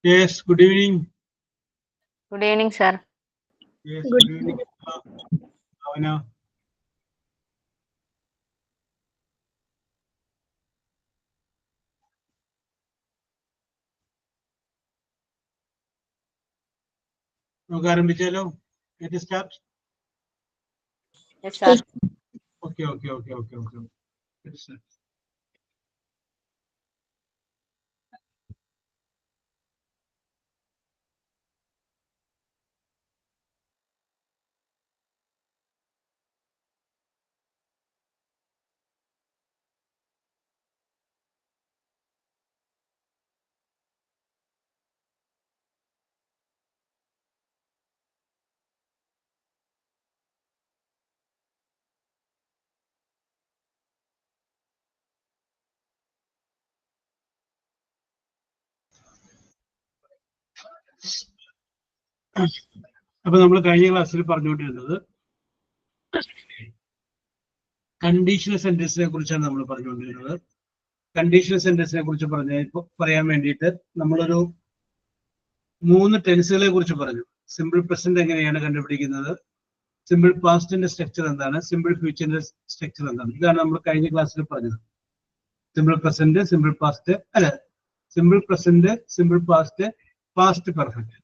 Yes, good evening. Good evening, sir. Yes, Good good evening. Bhavana. നമുക്ക് ആരംഭിച്ചാലോ? Let us start. Yes, sir. Okay. Let us start. അപ്പൊ നമ്മൾ കഴിഞ്ഞ ക്ലാസ്സിൽ പറഞ്ഞുകൊണ്ടിരുന്നത് conditional സെന്റൻസിനെ കുറിച്ചാണ് നമ്മൾ പറഞ്ഞുകൊണ്ടിരുന്നത്. കണ്ടീഷണൽ സെന്റൻസിനെ കുറിച്ച് പറയാൻ വേണ്ടിയിട്ട് നമ്മളൊരു 3 ടെൻസുകളെ കുറിച്ച് പറഞ്ഞു. സിമ്പിൾ പ്രസന്റ് എങ്ങനെയാണ് കണ്ടുപിടിക്കുന്നത്, സിമ്പിൾ പാസ്റ്റിന്റെ സ്ട്രക്ചർ എന്താണ്, സിമ്പിൾ ഫ്യൂച്ചറിന്റെ സ്ട്രക്ചർ എന്താണ്. ഇതാണ് നമ്മൾ കഴിഞ്ഞ ക്ലാസ്സിൽ പറഞ്ഞത്. സിമ്പിൾ പ്രസന്റ്, സിമ്പിൾ പാസ്റ്റ്, അല്ല simple present, simple past, past perfect.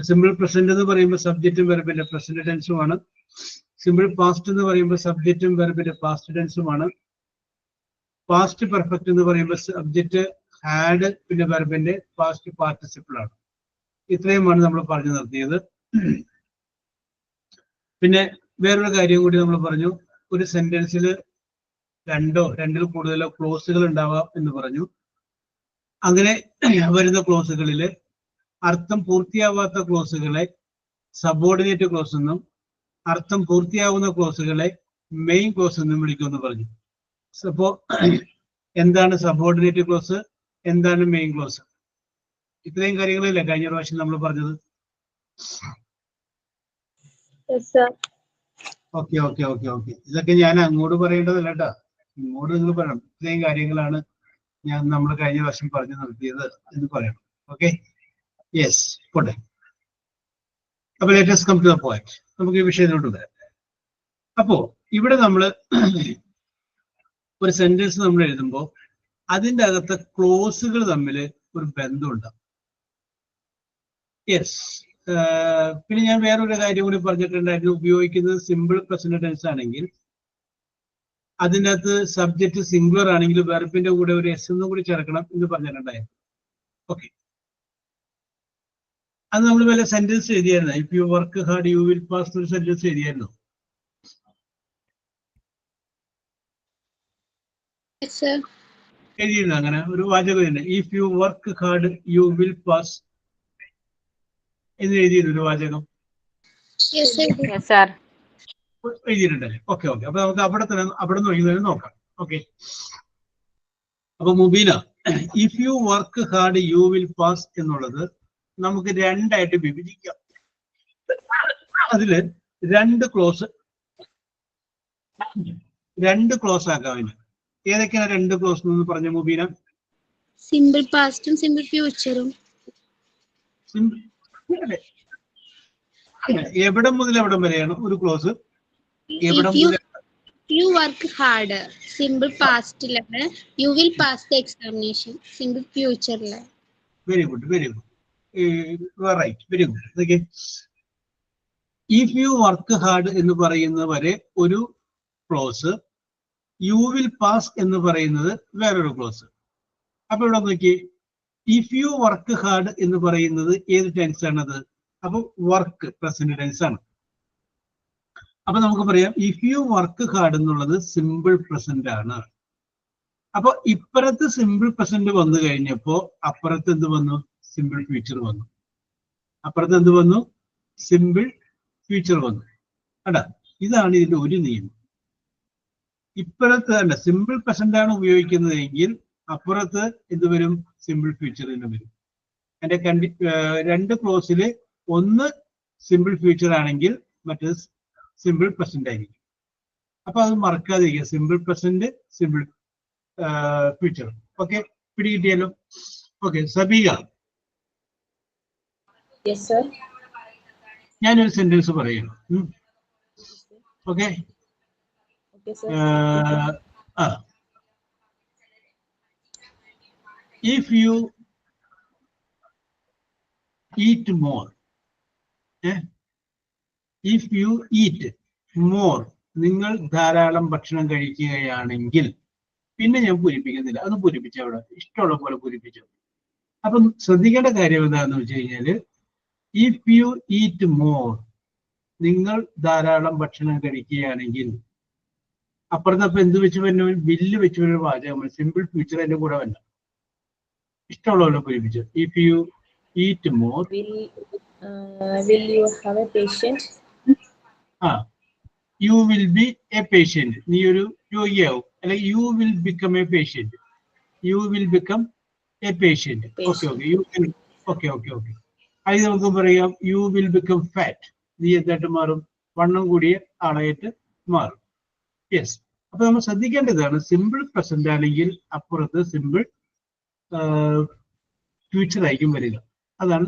Simple present എന്ന് പറയുമ്പോൾ സബ്ജക്റ്റും വെർബിന്റെ പ്രസന്റ് ടെൻസുമാണ്. സിമ്പിൾ പാസ്റ്റ് എന്ന് പറയുമ്പോൾ സബ്ജക്റ്റും വെർബിന്റെ പാസ്റ്റ് ടെൻസുമാണ്. പാസ്റ്റ് പെർഫെക്റ്റ് എന്ന് പറയുമ്പോൾ സബ്ജക്റ്റ് ഹാഡ് പിന്നെ വെർബിന്റെ പാസ്റ്റ് പാർട്ടിസിപ്പിൾ ആണ്. ഇത്രയുമാണ് നമ്മൾ പറഞ്ഞു നിർത്തിയത്. പിന്നെ വേറൊരു കാര്യം കൂടി നമ്മൾ പറഞ്ഞു, ഒരു സെന്റൻസിൽ രണ്ടിൽ കൂടുതലോ ക്ലോസുകൾ ഉണ്ടാവാം എന്ന് പറഞ്ഞു. അങ്ങനെ വരുന്ന ക്ലോസുകളിൽ അർത്ഥം പൂർത്തിയാവാത്ത ക്ലോസുകളെ സബോർഡിനേറ്റ് ക്ലോസ് എന്നും അർത്ഥം പൂർത്തിയാവുന്ന ക്ലോസുകളെ മെയിൻ ക്ലോസ് എന്നും വിളിക്കുമെന്ന് പറഞ്ഞു. അപ്പോ എന്താണ് സബോർഡിനേറ്റ് ക്ലോസ്, എന്താണ് മെയിൻ ക്ലോസ്, ഇത്രയും കാര്യങ്ങളല്ലേ കഴിഞ്ഞ പ്രാവശ്യം നമ്മൾ പറഞ്ഞത്. ഓക്കെ. ഇതൊക്കെ ഞാൻ അങ്ങോട്ട് പറയേണ്ടതല്ല കേട്ടോ, ഇങ്ങോട്ട് നിങ്ങൾ പറയണം. ഇത്രയും കാര്യങ്ങളാണ് നമ്മൾ കഴിഞ്ഞ പ്രാവശ്യം പറഞ്ഞു നിർത്തിയത് എന്ന് പറയണം. ഓക്കെ, യെസ്, പോട്ടെ. അപ്പൊ let us come to the point. നമുക്ക് ഈ വിഷയത്തിലോട്ട് വരാം. അപ്പോ ഇവിടെ നമ്മൾ ഒരു സെന്റൻസ് നമ്മൾ എഴുതുമ്പോൾ അതിൻ്റെ അകത്തെ ക്ലോസുകൾ തമ്മിൽ ഒരു ബന്ധമുണ്ടാവും. യെസ്. പിന്നെ ഞാൻ വേറൊരു കാര്യം കൂടി പറഞ്ഞിട്ടുണ്ടായിരുന്നു, ഉപയോഗിക്കുന്നത് സിമ്പിൾ പ്രസന്റ് ടെൻസ് ആണെങ്കിൽ അതിൻ്റെ അകത്ത് സബ്ജക്റ്റ് സിംഗുലർ ആണെങ്കിൽ വെർബിന്റെ കൂടെ ഒരു എസ് എന്നും കൂടി ചേർക്കണം എന്ന് പറഞ്ഞിട്ടുണ്ടായിരുന്നു. ഓക്കെ, അത് നമ്മൾ വല്ല സെന്റൻസ് എഴുതിയായിരുന്നു. If you work hard you will pass ഒരു സെന്റൻസ് എഴുതിയായിരുന്നു. എഴുതിയിരുന്നു അങ്ങനെ ഒരു വാചകം തന്നെ, if you work hard you will pass എന്ന് എഴുതിയിരുന്നു ഒരു വാചകം. Yes, sir. എഴുതിയിട്ടുണ്ടല്ലേ? ഓക്കെ. അപ്പൊ നമുക്ക് അവിടെ നിന്ന് എഴുതുന്നത് നോക്കാം. ഓക്കെ, അപ്പൊ Mubeena, if you work hard you will pass എന്നുള്ളത് നമുക്ക് രണ്ടായിട്ട് വിഭജിക്കാം. അതില് രണ്ട് ക്ലോസ് ആക്കാം. ഏതൊക്കെയാണ് രണ്ട് ക്ലോസ് എന്ന് പറഞ്ഞ മുബീന? സിമ്പിൾ പാസ്റ്റും സിമ്പിൾ ഫ്യൂച്ചറും. എവിടം മുതൽ എവിടം വരെയാണ് ഒരു ക്ലോസ്? എവിടം മുതൽ? യു വർക്ക് ഹാർഡ് സിമ്പിൾ പാസ്റ്റിലാണ്, you will pass the examination simple ഫ്യൂച്ചറിലാണ്. Very good, right, very good. If you work hard എന്ന് പറയുന്നത് വരെ ഒരു ക്ലോസ്, യു വിൽ പാസ് എന്ന് പറയുന്നത് വേറൊരു ക്ലോസ്. അപ്പൊ ഇവിടെ നോക്കി, ഇഫ് യു വർക്ക് ഹാർഡ് എന്ന് പറയുന്നത് ഏത് ടെൻസ് ആണത്? അപ്പൊ വർക്ക് പ്രസന്റ് ടെൻസ് ആണ്. അപ്പൊ നമുക്ക് പറയാം ഇഫ് യു വർക്ക് ഹാർഡ് എന്നുള്ളത് സിമ്പിൾ പ്രസന്റ് ആണ്. അപ്പൊ ഇപ്പുറത്ത് സിമ്പിൾ പ്രസന്റ് വന്നു കഴിഞ്ഞപ്പോ അപ്പുറത്ത് എന്ത് വന്നു? സിമ്പിൾ ഫ്യൂച്ചർ വന്നു. സിമ്പിൾ ഫ്യൂച്ചർ വന്നു. അല്ല, ഇതാണ് ഇതിന്റെ ഒരു നിയമം. ഇപ്പുറത്ത് അല്ല, സിമ്പിൾ പ്രസന്റ് ആണ് ഉപയോഗിക്കുന്നതെങ്കിൽ അപ്പുറത്ത് എന്ത് വരും? സിമ്പിൾ ഫ്യൂച്ചർ തന്നെ വരും. എന്റെ രണ്ട് ക്ലോസില് ഒന്ന് സിമ്പിൾ ഫ്യൂച്ചർ ആണെങ്കിൽ മറ്റേത് സിമ്പിൾ പ്രസന്റ് ആയിരിക്കും. അപ്പൊ അത് മറക്കാതിരിക്കുക, simple present, simple future. Okay, പിടികിട്ടിയല്ലോ? Okay, Sabika, Yes, sir. ഞാനൊരു സെന്റൻസ് പറയുന്നു. Okay. Okay, sir. If you eat more, if you eat more, നിങ്ങൾ ധാരാളം ഭക്ഷണം കഴിക്കുകയാണെങ്കിൽ, പിന്നെ ഞാൻ പൂരിപ്പിക്കുന്നില്ല, അത് പൂരിപ്പിച്ച അവിടെ ഇഷ്ടമുള്ള പോലെ പൂരിപ്പിച്ചു. അപ്പം ശ്രദ്ധിക്കേണ്ട കാര്യം എന്താണെന്ന് വെച്ച് കഴിഞ്ഞാല്, ഇഫ് യു ഈറ്റ് മോർ, നിങ്ങൾ ധാരാളം ഭക്ഷണം കഴിക്കുകയാണെങ്കിൽ, അപ്പുറത്തപ്പം എന്ത് വെച്ച് വരുന്ന ബില്ല് വെച്ച് വരുന്ന വാചകം, സിമ്പിൾ ഫ്യൂച്ചർ അതിന്റെ കൂടെ വല്ല ഇഷ്ടമുള്ള പോലെ പൂരിപ്പിച്ചു. If you eat more, Will you have a patient? You will be a patient. നീ ഒരു രോഗിയാവും, അല്ലെങ്കിൽ you will become a patient. You will become a patient. Okay. You can. Okay. അത് നമുക്ക് പറയാം, you will become fat. നീ എന്തായിട്ട് മാറും? വണ്ണം കൂടിയ ആളായിട്ട് മാറും. യെസ്. അപ്പൊ നമ്മൾ ശ്രദ്ധിക്കേണ്ടതാണ്, സിമ്പിൾ പ്രസന്റ് ആണെങ്കിൽ അപ്പുറത്ത് സിമ്പിൾ ഫ്യൂച്ചർ ആയിരിക്കും വരിക. അതാണ്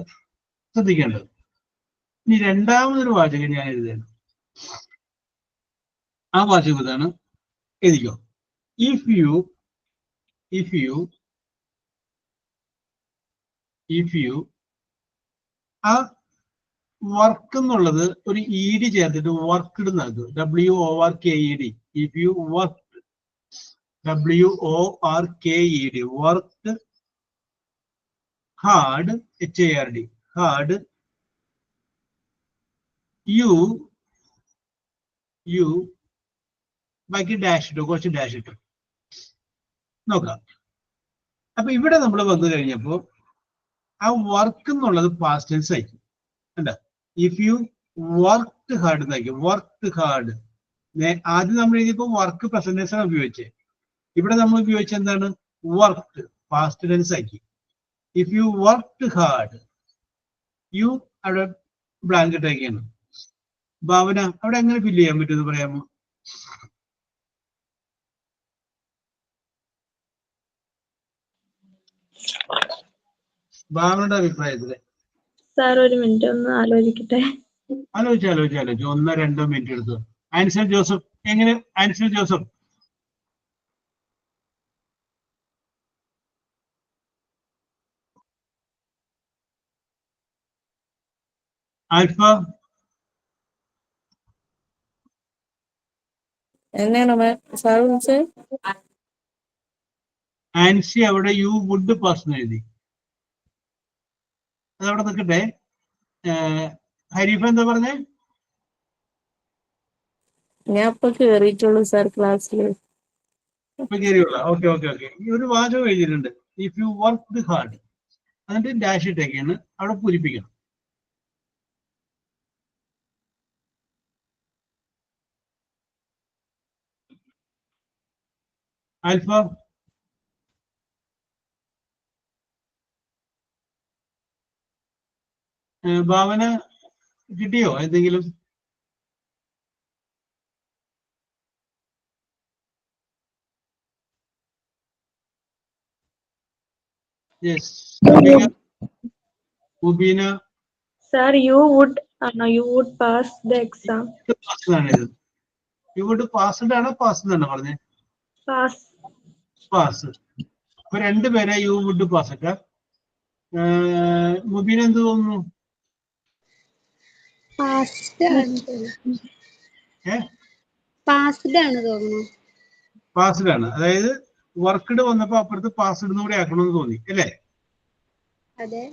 ശ്രദ്ധിക്കേണ്ടത്. ഇനി രണ്ടാമതൊരു വാചകം ഞാൻ എഴുതുകയാണ്. ആ വാചകം ഇതാണ്, എഴുതിക്കോ. ഇഫ് യു ആ വർക്ക് എന്നുള്ളത് ഒരു ED ചേർത്തിട്ട് വർക്ക്ഡ് നൽകും. WORKED. If you worked, WORKED, worked hard, HARD, hard, you ബാക്കി ഡാഷ് ഇട്ടു, കുറച്ച് ഡാഷ് ഇട്ടു. നോക്കാം. അപ്പൊ ഇവിടെ നമ്മൾ വന്നു കഴിഞ്ഞപ്പോ ആ വർക്ക് എന്നുള്ളത് പാസ്റ്റ് ടെൻസ് ആയിരിക്കും. കണ്ടോ? ഇഫ് യു വർക്ക്ഡ് ഹാർഡ് എന്നായിരിക്കും. വർക്ക്ഡ് ഹാർഡ് ആദ്യം നമ്മൾ എഴുതിയപ്പോ വർക്ക് പ്രസന്റ് ടെൻസ് ആണ് ഉപയോഗിച്ചത്. ഇവിടെ നമ്മൾ ഉപയോഗിച്ച എന്താണ്? വർക്ക്ഡ് പാസ്റ്റ് ടെൻസ് ആക്കി. If you worked hard, you അവിടെ ബ്ലാങ്കറ്റ് ആക്കിയാണ്. ഭാവന, അവിടെ എങ്ങനെ ഫില്ല് ചെയ്യാൻ പറ്റുമെന്ന് പറയാമോ? ഭാവനയുടെ അഭിപ്രായത്തില്. സാർ ഒരു മിനിറ്റ് ഒന്ന് ആലോചിക്കട്ടെ. ആലോചിച്ച് 1-2 മിനിറ്റ് എടുത്തു. ആൻസർ ജോസഫ്, എങ്ങനെ? Answer Joseph. ആൽഫ, എന്നെയാണോ സാർ വിളിച്ചത്? ആൻസി അവിടെ യു വുഡ് പാസ് എന്ന് എഴുതി. അതവിടെ നിൽക്കട്ടെ. ഹരീഫ എന്താ പറഞ്ഞേ? ഞാൻ ഇപ്പൊ കേറിയിട്ടുള്ളൂ സാർ ക്ലാസ്സിൽ. ഇപ്പൊ കയറിയുള്ള. ഓക്കെ. ഈ ഒരു വാചകം എഴുതിയിട്ടുണ്ട്, ഇഫ് യു വർക്ക്ഡ് ഹാർഡ്, എന്നിട്ട് ഡാഷ് ഇട്ടൊക്കെയാണ് അവിടെ പൂരിപ്പിക്കണം. ആൽഫ, ഭാവന കിട്ടിയോ എന്തെങ്കിലും? Yes. Mubeena, sir you would pass the exam. You would passed ആണോ പാസ് എന്നാണോ പറഞ്ഞേ? പാസ്. അപ്പൊ രണ്ടുപേരെ യു വുഡ് പാസ് ഇട്ട. മുബീന എന്ത് തോന്നുന്നു? പാസ്ഡ് ആണ് തോന്നുന്നു. പാസ്ഡ് ആണ്. അതായത് വർക്ക്ഡ് വന്നപ്പോ അപ്പുറത്ത് പാസ്ഡ് കൂടെ ആക്കണമെന്ന് തോന്നി അല്ലേ? അതെ.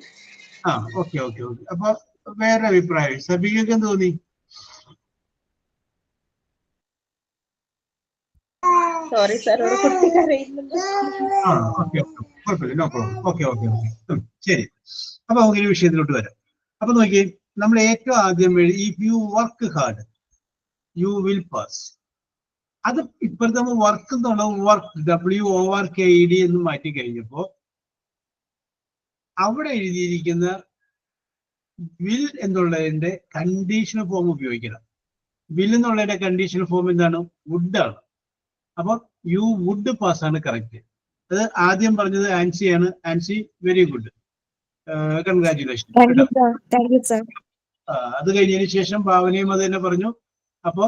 ഓക്കെ. അപ്പൊ വേറെ അഭിപ്രായം സബീഖക്ക് എന്ത് തോന്നി? സോറി സാർ, ഒരു കുട്ടി കരയുന്നുണ്ട്. കുഴപ്പമില്ല, നോ പ്രോബ്ലം. ഓക്കെ. ശരി. അപ്പൊ നമുക്ക് ഈ വിഷയത്തിലോട്ട് വരാം. അപ്പൊ നോക്കിയേ, നമ്മൾ ഏറ്റവും ആദ്യം if you work hard you will pass. അത് ഇപ്പോഴത്തെ നമ്മൾ വർക്ക് എന്നുള്ള വർക്ക് WORKED എന്ന് മാറ്റി കഴിഞ്ഞപ്പോ അവിടെ എഴുതിയിരിക്കുന്ന വിൽ എന്നുള്ളതിന്റെ കണ്ടീഷണൽ ഫോം ഉപയോഗിക്കണം. വിൽ എന്നുള്ളതിന്റെ കണ്ടീഷണൽ ഫോം എന്താണ്? വുഡ് ആണ്. അപ്പൊ യു വുഡ് പാസ് ആണ് കറക്റ്റ്. അത് ആദ്യം പറഞ്ഞത് ആൻസിയാണ്. Ancy very good. Congratulation. Thank you, sir. Thank you, sir. അത് കഴിഞ്ഞതിന് ശേഷം ഭാവനയും അത് തന്നെ പറഞ്ഞു. അപ്പൊ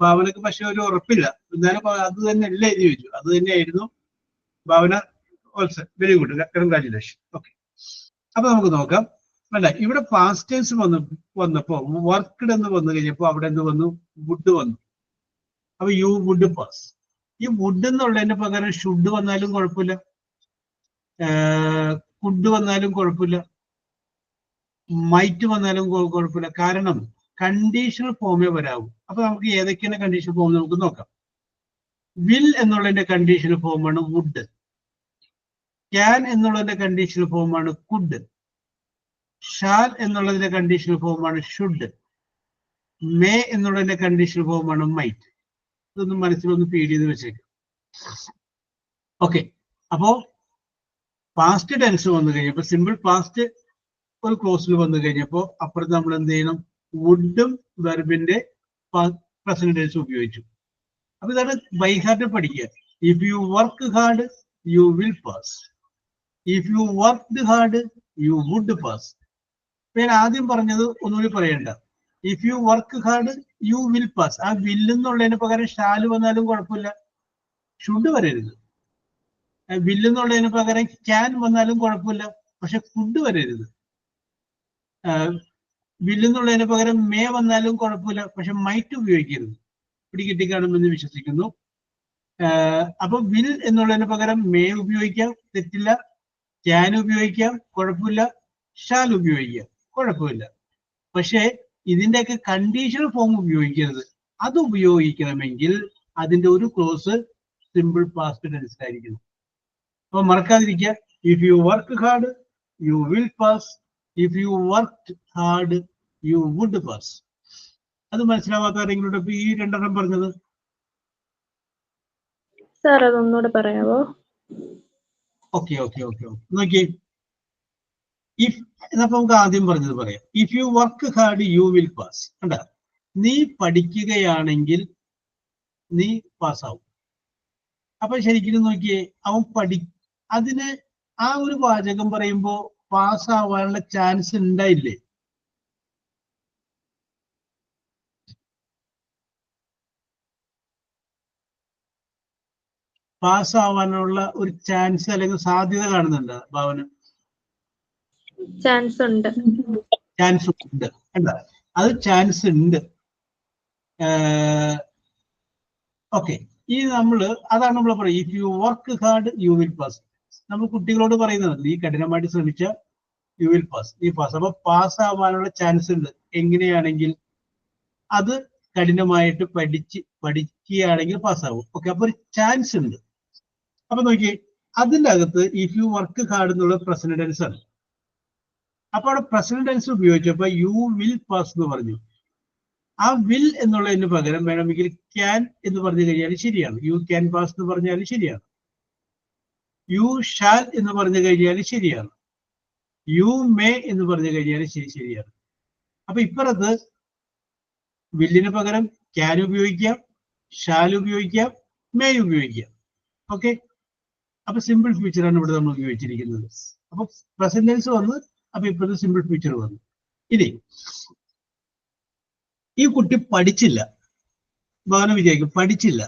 ഭാവനക്ക് പക്ഷെ ഒരു ഉറപ്പില്ല, എന്നാലും അത് തന്നെ അല്ല എഴുതി വെച്ചു, അത് തന്നെയായിരുന്നു Bhavana. Also very good, congratulation. Okay, അപ്പൊ നമുക്ക് നോക്കാം. അല്ല, ഇവിടെ പാസ്റ്റ് ടെൻസ് വന്നപ്പോ വർക്ക്ഡ് എന്ന് വന്നു കഴിഞ്ഞപ്പോ അവിടെ എന്ത് വന്നു? വുഡ് വന്നു. അപ്പൊ യു വുഡ് പാസ്. ഈ വുഡ് എന്നുള്ളതിന്റെ പകരം ഷുഡ് വന്നാലും കുഴപ്പമില്ല, കുഡ് വന്നാലും കുഴപ്പമില്ല, മൈറ്റ് വന്നാലും കുഴപ്പമില്ല. കാരണം കണ്ടീഷണൽ ഫോമേ വരാവൂ. അപ്പൊ നമുക്ക് ഏതൊക്കെയാണ് കണ്ടീഷണൽ ഫോം നമുക്ക് നോക്കാം. വിൽ എന്നുള്ളതിന്റെ കണ്ടീഷണൽ ഫോമാണ് വുഡ്. ക്യാൻ എന്നുള്ളതിന്റെ കണ്ടീഷണൽ ഫോമാണ് കുഡ്. ഷാൽ എന്നുള്ളതിന്റെ കണ്ടീഷണൽ ഫോമാണ് ഷുഡ്. മേ എന്നുള്ളതിന്റെ കണ്ടീഷണൽ ഫോമാണ് മൈറ്റ്. ഇതൊന്നും മനസ്സിലൊന്ന് ഫീഡ് ചെയ്ത് വെച്ചേക്കാം. ഓക്കെ, അപ്പോ പാസ്റ്റ് ടെൻസ് വന്നു കഴിഞ്ഞപ്പോ, സിമ്പിൾ പാസ്റ്റ് ഒരു ക്ലോസിൽ വന്നു കഴിഞ്ഞപ്പോ അപ്പുറത്ത് നമ്മൾ എന്ത് ചെയ്യണം? വുഡും വെർബിന്റെ പ്രസന്റ് ടെൻസ് ഉപയോഗിച്ചു. അപ്പൊ ഇതാണ് ബൈ ഹാർട്ട് പഠിക്കുക. If you work hard you will pass. If you worked hard you would pass. ഞാൻ ആദ്യം പറഞ്ഞത് ഒന്നുകൂടി പറയണ്ട. If you work hard you will pass. ആ വില്ല് എന്നുള്ളതിന് പകരം ഷാല് വന്നാലും കുഴപ്പമില്ല, ഷുഡ് വരരുത്. വില്ല് എന്നുള്ളതിന് പകരം ക്യാൻ വന്നാലും കുഴപ്പമില്ല, പക്ഷെ കുഡ് വരരുത്. വില്ല് എന്നുള്ളതിന് പകരം മേ വന്നാലും കുഴപ്പമില്ല, പക്ഷെ മൈറ്റ് ഉപയോഗിക്കരുത്. പിടികിട്ടിക്കാണുമെന്ന് വിശ്വസിക്കുന്നു. അപ്പൊ വിൽ എന്നുള്ളതിന് പകരം മേ ഉപയോഗിക്കാം, തെറ്റില്ല. ക്യാൻ ഉപയോഗിക്കാം, കുഴപ്പമില്ല. ഷാൽ ഉപയോഗിക്കാം, കുഴപ്പമില്ല. പക്ഷെ ഇതിന്റെയൊക്കെ കണ്ടീഷണൽ ഫോം ഉപയോഗിക്കരുത്. അത് ഉപയോഗിക്കണമെങ്കിൽ അതിന്റെ ഒരു ക്ലോസ് സിമ്പിൾ പാസ്റ്റ് ടെൻസിലായിരിക്കണം. അപ്പൊ മറക്കാതിരിക്കുക. If you work hard you will pass. If you work hard you would pass. അത് മനസ്സിലാവാത്ത ആരെങ്കിലും ഇപ്പൊ ഈ രണ്ടെണ്ണം പറഞ്ഞത്? Sir, അതൊന്നുകൂടെ പറയാവോ? ഓക്കെ ഓക്കെ ഓക്കെ ഓക്കെ, നോക്കിയേ. ഇഫ് എന്നപ്പോ നമുക്ക് ആദ്യം പറഞ്ഞത് പറയാം. If you work hard you will pass. കണ്ട, നീ പഠിക്കുകയാണെങ്കിൽ നീ പാസ്സാവും. അപ്പൊ ശരിക്കും നോക്കിയേ, അവൻ അതിന് ആ ഒരു വാചകം പറയുമ്പോ പാസ്സാവാനുള്ള ചാൻസ് ഉണ്ടായില്ലേ? പാസ്സാവാനുള്ള ഒരു ചാൻസ് അല്ലെങ്കിൽ സാധ്യത കാണുന്നുണ്ട് ഭാവന? ചാൻസ് ഉണ്ട്. ചാൻസ് ഉണ്ട്, എന്താ അത് ചാൻസ് ഉണ്ട്. ഓക്കെ, ഈ അതാണ് നമ്മൾ പറയുക. If you work hard you will pass. നമ്മൾ കുട്ടികളോട് പറയുന്നത്, നീ കഠിനമായിട്ട് ശ്രമിച്ച യു വിൽ പാസ്, നീ പാസ്. അപ്പൊ പാസ് ആവാനുള്ള ചാൻസ് ഉണ്ട്. എങ്ങനെയാണെങ്കിൽ അത് കഠിനമായിട്ട് പഠിക്കുകയാണെങ്കിൽ പാസ്സാവും. ഓക്കെ, അപ്പൊ ഒരു ചാൻസ് ഉണ്ട്. അപ്പൊ നോക്കിയേ, അതിൻ്റെ അകത്ത് ഇഫ് യു വർക്ക് ഹാർഡ് എന്നുള്ളത് പ്രസന്റ് ടെൻസ് ആണ്. അപ്പൊ അവിടെ പ്രസന്റ് ടെൻസ് ഉപയോഗിച്ചപ്പോ യു വിൽ പാസ് എന്ന് പറഞ്ഞു. ആ വിൽ എന്നുള്ളതിന് പകരം വേണമെങ്കിൽ ക്യാൻ എന്ന് പറഞ്ഞു കഴിഞ്ഞാൽ ശരിയാണ്. യു ക്യാൻ പാസ് എന്ന് പറഞ്ഞാൽ ശരിയാണ്. യു ഷാൽ എന്ന് പറഞ്ഞു കഴിഞ്ഞാൽ ശരിയാണ്. യു മേ എന്ന് പറഞ്ഞു കഴിഞ്ഞാൽ ശരിയാണ്. അപ്പൊ ഇപ്പുറത്ത് വില്ലിന് പകരം ക്യാൻ ഉപയോഗിക്കാം, ഷാൽ ഉപയോഗിക്കാം, മേ ഉപയോഗിക്കാം. ഓക്കെ, അപ്പൊ സിമ്പിൾ ഫ്യൂച്ചറാണ് ഇവിടെ നമ്മൾ ഉപയോഗിച്ചിരിക്കുന്നത്. അപ്പൊ പ്രസന്റ് ടെൻസ് വന്ന്, അപ്പൊ ഇപ്പോഴത്തെ സിമ്പിൾ ഫ്യൂച്ചർ വന്നു. ഇനി ഈ കുട്ടി പഠിച്ചില്ല, ഭാവന വിചാരിക്കും പഠിച്ചില്ല,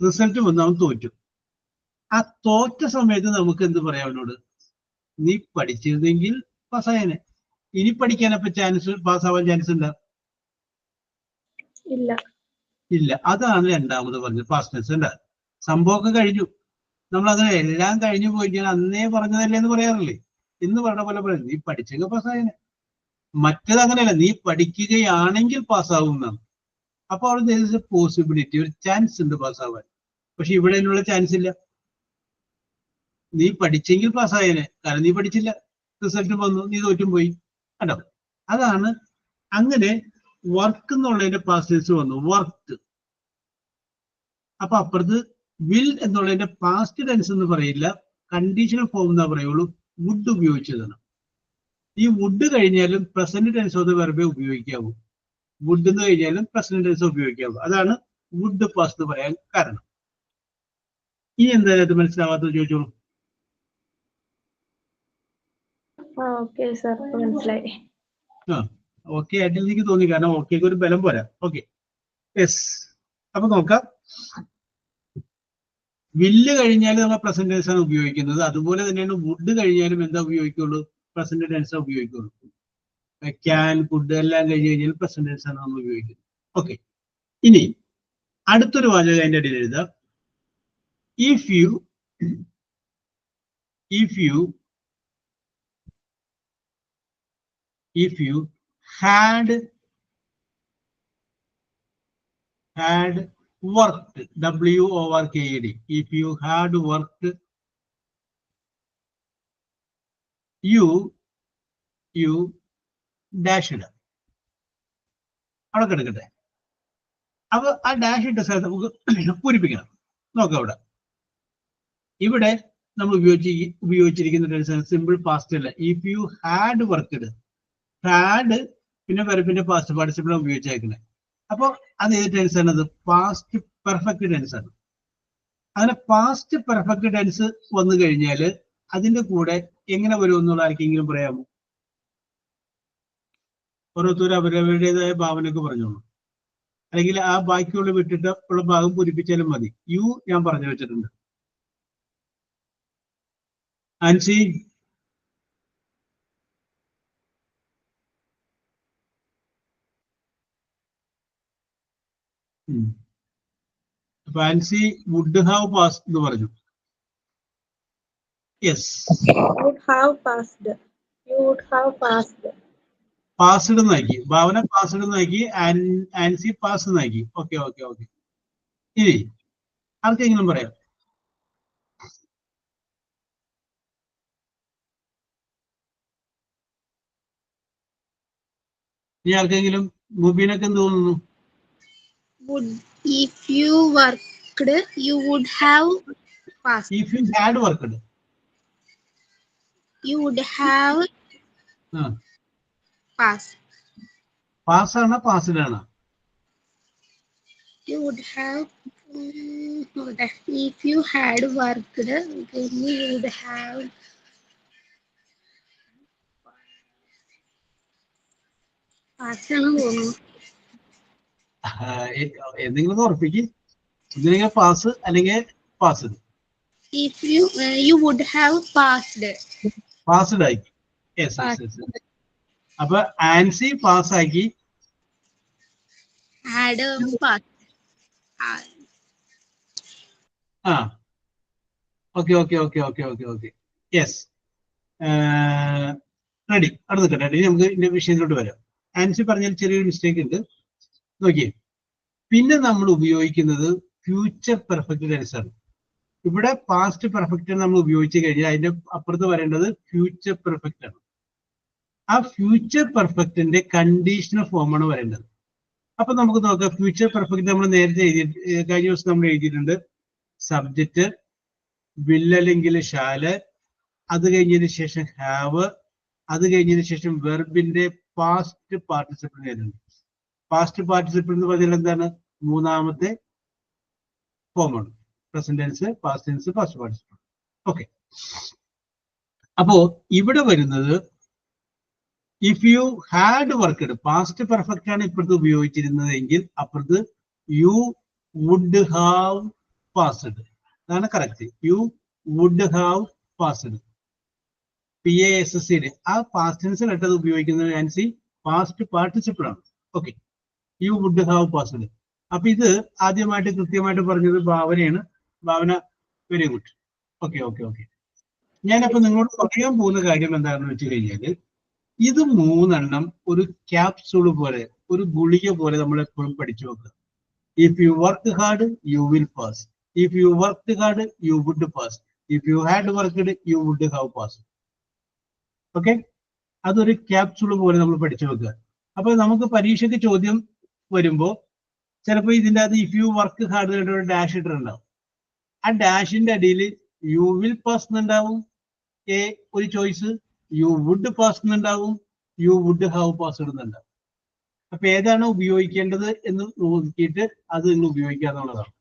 റിസൾട്ട് വന്ന് അവൻ തോറ്റു. ആ തോറ്റ സമയത്ത് നമുക്ക് എന്ത് പറയാം അവനോട്? നീ പഠിച്ചിരുന്നെങ്കിൽ പാസ്സായനെ. ഇനി പഠിക്കാനപ്പോ പാസ്സാവാൻ ചാൻസ് ഉണ്ടാ? ഇല്ല. ഇല്ല. അതാണ് രണ്ടാമത് പറഞ്ഞത് പാസ്റ്റ് ടെൻസ്. ഉണ്ടാ സംഭവമൊക്കെ കഴിഞ്ഞു, നമ്മൾ അങ്ങനെ എല്ലാം കഴിഞ്ഞു പോയി ഞാൻ അന്നേ പറഞ്ഞതല്ലേ എന്ന് പറയാറില്ലേ? എന്ന് പറഞ്ഞ പോലെ പറയും, നീ പഠിച്ചെങ്കിൽ പാസ്സായനെ. മറ്റേത് അങ്ങനെയല്ല, നീ പഠിക്കുകയാണെങ്കിൽ പാസ്സാവും എന്നാണ്. അപ്പൊ അവിടെ പോസിബിലിറ്റി, ഒരു ചാൻസ് ഉണ്ട് പാസ്സാവാൻ. പക്ഷെ ഇവിടെ അതിനുള്ള ചാൻസ് ഇല്ല. നീ പഠിച്ചെങ്കിൽ പാസ്സായനെ, കാരണം നീ പഠിച്ചില്ല, റിസൾട്ട് വന്നു, നീ തോറ്റും പോയി. കണ്ടോ? അതാണ് അങ്ങനെ. വർക്ക് എന്നുള്ളതിന്റെ പാസ്റ്റ് ടെൻസ് വന്നു, വർക്ക്. അപ്പൊ അപ്പുറത്ത് വിൽ എന്നുള്ളതിന്റെ പാസ്റ്റ് ടെൻസ് എന്ന് പറയില്ല, കണ്ടീഷണൽ ഫോം എന്നാ പറയുള്ളൂ. വുഡ് ഉപയോഗിച്ചതാണ്. ഈ വുഡ് കഴിഞ്ഞാലും പ്രസന്റ് ടെൻസ് ഓഫ് ദ വെർബേ ഉപയോഗിക്കാവൂ. വുഡ് എന്ന് കഴിഞ്ഞാലും പ്രസന്റ് ടെൻസ് ഉപയോഗിക്കാവൂ. അതാണ് വുഡ് പാസ് എന്ന് പറയാൻ കാരണം. ഇനി എന്തായാലും മനസ്സിലാവാത്തത് ചോദിച്ചോളൂ. Okay, sir. മനസ്സിലായി. ആ ഓക്കെ ആയിട്ട് എനിക്ക് തോന്നി, കാരണം ഓക്കേക്ക് ഒരു ബലം പോരാ. Okay, yes. അപ്പൊ നോക്കാം, വില്ല് കഴിഞ്ഞാൽ നമ്മൾ പ്രസന്റ് ടെൻസ് ആണ് ഉപയോഗിക്കുന്നത്. അതുപോലെ തന്നെയാണ് വുഡ് കഴിഞ്ഞാലും എന്താ ഉപയോഗിക്കുള്ളൂ? പ്രസന്റ് ടെൻസ് ഉപയോഗിക്കുള്ളൂ. ക്യാൻ, കുഡ് എല്ലാം കഴിഞ്ഞ് കഴിഞ്ഞാൽ പ്രസന്റ് ടെൻസ് ആണ് നമ്മൾ ഉപയോഗിക്കുന്നത്. ഓക്കെ, ഇനി അടുത്തൊരു വാചകം അതിന്റെ അടിയിൽ എഴുതാം. If you had worked, WORKED, if you had worked, you dashed. അവിടെ കിടക്കട്ടെ. അപ്പൊ ആ ഡാഷ് ഇട്ട സ്ഥലത്ത് നമുക്ക് പൂരിപ്പിക്കണം. നോക്കാം, ഇവിടെ നമ്മൾ ഉപയോഗിച്ചിരിക്കുന്ന സിമ്പിൾ പാസ്റ്റ് അല്ല. If you had worked, had പിന്നെ വെർബിന്റെ പാസ്റ്റ് പാർട്ടിസിപ്പിൾ ഉപയോഗിച്ചേക്കുന്നത്. അപ്പൊ അത് ഏത് ടെൻസ് ആണ്? അത് പാസ്റ്റ് പെർഫെക്റ്റ് ടെൻസ് ആണ്. അങ്ങനെ പാസ്റ്റ് പെർഫെക്റ്റ് ടെൻസ് വന്നു കഴിഞ്ഞാൽ അതിന്റെ കൂടെ എങ്ങനെ വരും എന്നുള്ള ആർക്കെങ്കിലും പറയാമോ? ഓരോരുത്തരും അവരവരുടേതായ ഭാവനയൊക്കെ പറഞ്ഞോളൂ, അല്ലെങ്കിൽ ആ ബാക്കിയുള്ള വിട്ടിട്ട് ഉള്ള ഭാഗം പൂരിപ്പിച്ചാലും മതി. യു ഞാൻ പറഞ്ഞു വെച്ചിട്ടുണ്ട്. Ancy, Fancy would have pass എന്ന് പറഞ്ഞു. Yes, Would have passed. You would have passed. Passed എന്നാക്കി, ഭാവന പാസ്ഡ് എന്നാക്കി, ആൻസി പാസ് എന്നാക്കി. Okay okay okay. ഇനി ആർക്കെങ്കിലും പറയാം? ഇനി ആർക്കെങ്കിലും? മുബീനൊക്കെ എന്ത് തോന്നുന്നു? If you worked, you would have passed. If you had worked, You would have passed. Pass ആണോ പാസ്ഡ് ആണോ? You would have. If you had worked, then you would have. Passed ആണെന്ന് തോന്നുന്നു. എന്തെങ്കിലും ഉറപ്പിക്ക്. ഒന്നില്ലെങ്കിൽ പാസ് അല്ലെങ്കിൽ passed. If you would have passed. Passed ആക്കി. Yes yes yes. അപ്പൊ Ancy pass ആക്കി. Had passed. ആ okay okay okay okay okay okay. Yes, ready. അവിടെ നിൽക്കട്ടെ, നമുക്ക് ഇതിന്റെ വിഷയത്തിലോട്ട് വരാം. ആൻസി പറഞ്ഞാൽ ചെറിയൊരു മിസ്റ്റേക്ക് ഉണ്ട്, നോക്കിയേ. പിന്നെ നമ്മൾ ഉപയോഗിക്കുന്നത് ഫ്യൂച്ചർ പെർഫെക്റ്റ് ടെൻസ് ആണ്. ഇവിടെ പാസ്റ്റ് പെർഫെക്റ്റ് നമ്മൾ ഉപയോഗിച്ച് കഴിഞ്ഞാൽ അതിന്റെ അപ്പുറത്ത് വരേണ്ടത് ഫ്യൂച്ചർ പെർഫെക്റ്റ് ആണ്. ആ ഫ്യൂച്ചർ പെർഫെക്റ്റിന്റെ കണ്ടീഷണൽ ഫോമാണ് വരേണ്ടത്. അപ്പൊ നമുക്ക് നോക്കാം, ഫ്യൂച്ചർ പെർഫെക്റ്റ് നമ്മൾ നേരത്തെ കഴിഞ്ഞ ദിവസം നമ്മൾ എഴുതിയിട്ടുണ്ട്. സബ്ജക്റ്റ്, വിൽ അല്ലെങ്കിൽ ഷാല്, അത് കഴിഞ്ഞതിന് ശേഷം ഹാവ്, അത് കഴിഞ്ഞതിന് ശേഷം വെർബിന്റെ പാസ്റ്റ് പാർട്ടിസിപ്പിൾ വരുന്നുണ്ട്. പാസ്റ്റ് പാർട്ടിസിപ്പിൾ എന്ന് പറഞ്ഞാൽ എന്താണ്? മൂന്നാമത്തെ ഫോമാണ്. Present tense, past tense, past participle. Okay, അപ്പോ ഇവിടെ വരുന്നത് if you had worked, past perfect ആണ് ഇപ്പുറത്ത് ഉപയോഗിച്ചിരുന്നതെങ്കിൽ അപ്പുറത്ത് യു വുഡ് ഹാവ് പാസ്ഡ്. അതാണ് correct. You would have passed. PASSD ആ പാസ്റ്റ് ടെൻസിൽ ഇട്ടത് ഉപയോഗിക്കുന്നത് ആൻസി പാസ്റ്റ് പാർട്ടിസിപ്പിൾ ആണ്. Okay, you would have passed. അപ്പൊ ഇത് ആദ്യമായിട്ട് കൃത്യമായിട്ട് പറഞ്ഞത് ഭാവനയാണ്. Bhavana, very good. Okay okay okay. ഞാനപ്പോ നിങ്ങളോട് പറയാൻ പോകുന്ന കാര്യം എന്താണെന്ന് വെച്ച് കഴിഞ്ഞാല്, ഇത് മൂന്നെണ്ണം ഒരു ക്യാപ്സൂൾ പോലെ, ഒരു ഗുളിക പോലെ നമ്മൾ എപ്പോഴും പഠിച്ചു വെക്കുക. If you work hard you will pass. If you work hard you would pass. If you had worked you would have pass. Okay, അതൊരു ക്യാപ്സൂൾ പോലെ നമ്മൾ പഠിച്ചു വെക്കുക. അപ്പൊ നമുക്ക് പരീക്ഷയ്ക്ക് ചോദ്യം വരുമ്പോ ചിലപ്പോൾ ഇതിൻ്റെ അത് ഇഫ് യു വർക്ക് ഹാർഡ് ഒരു ഡാഷ് ഇട്ടിട്ടുണ്ടാവും. ആ ഡാഷിന്റെ അടിയിൽ യു വിൽ പാസ് എന്നുണ്ടാവും ഒരു ചോയ്സ്, യു വുഡ് പാസ് എന്നുണ്ടാവും, യു വുഡ് ഹാവ് പാസ് എന്നുണ്ടാവും. അപ്പൊ ഏതാണ് ഉപയോഗിക്കേണ്ടത് എന്ന് നോക്കിയിട്ട് അത് നിങ്ങൾ ഉപയോഗിക്കുക എന്നുള്ളതാണ്.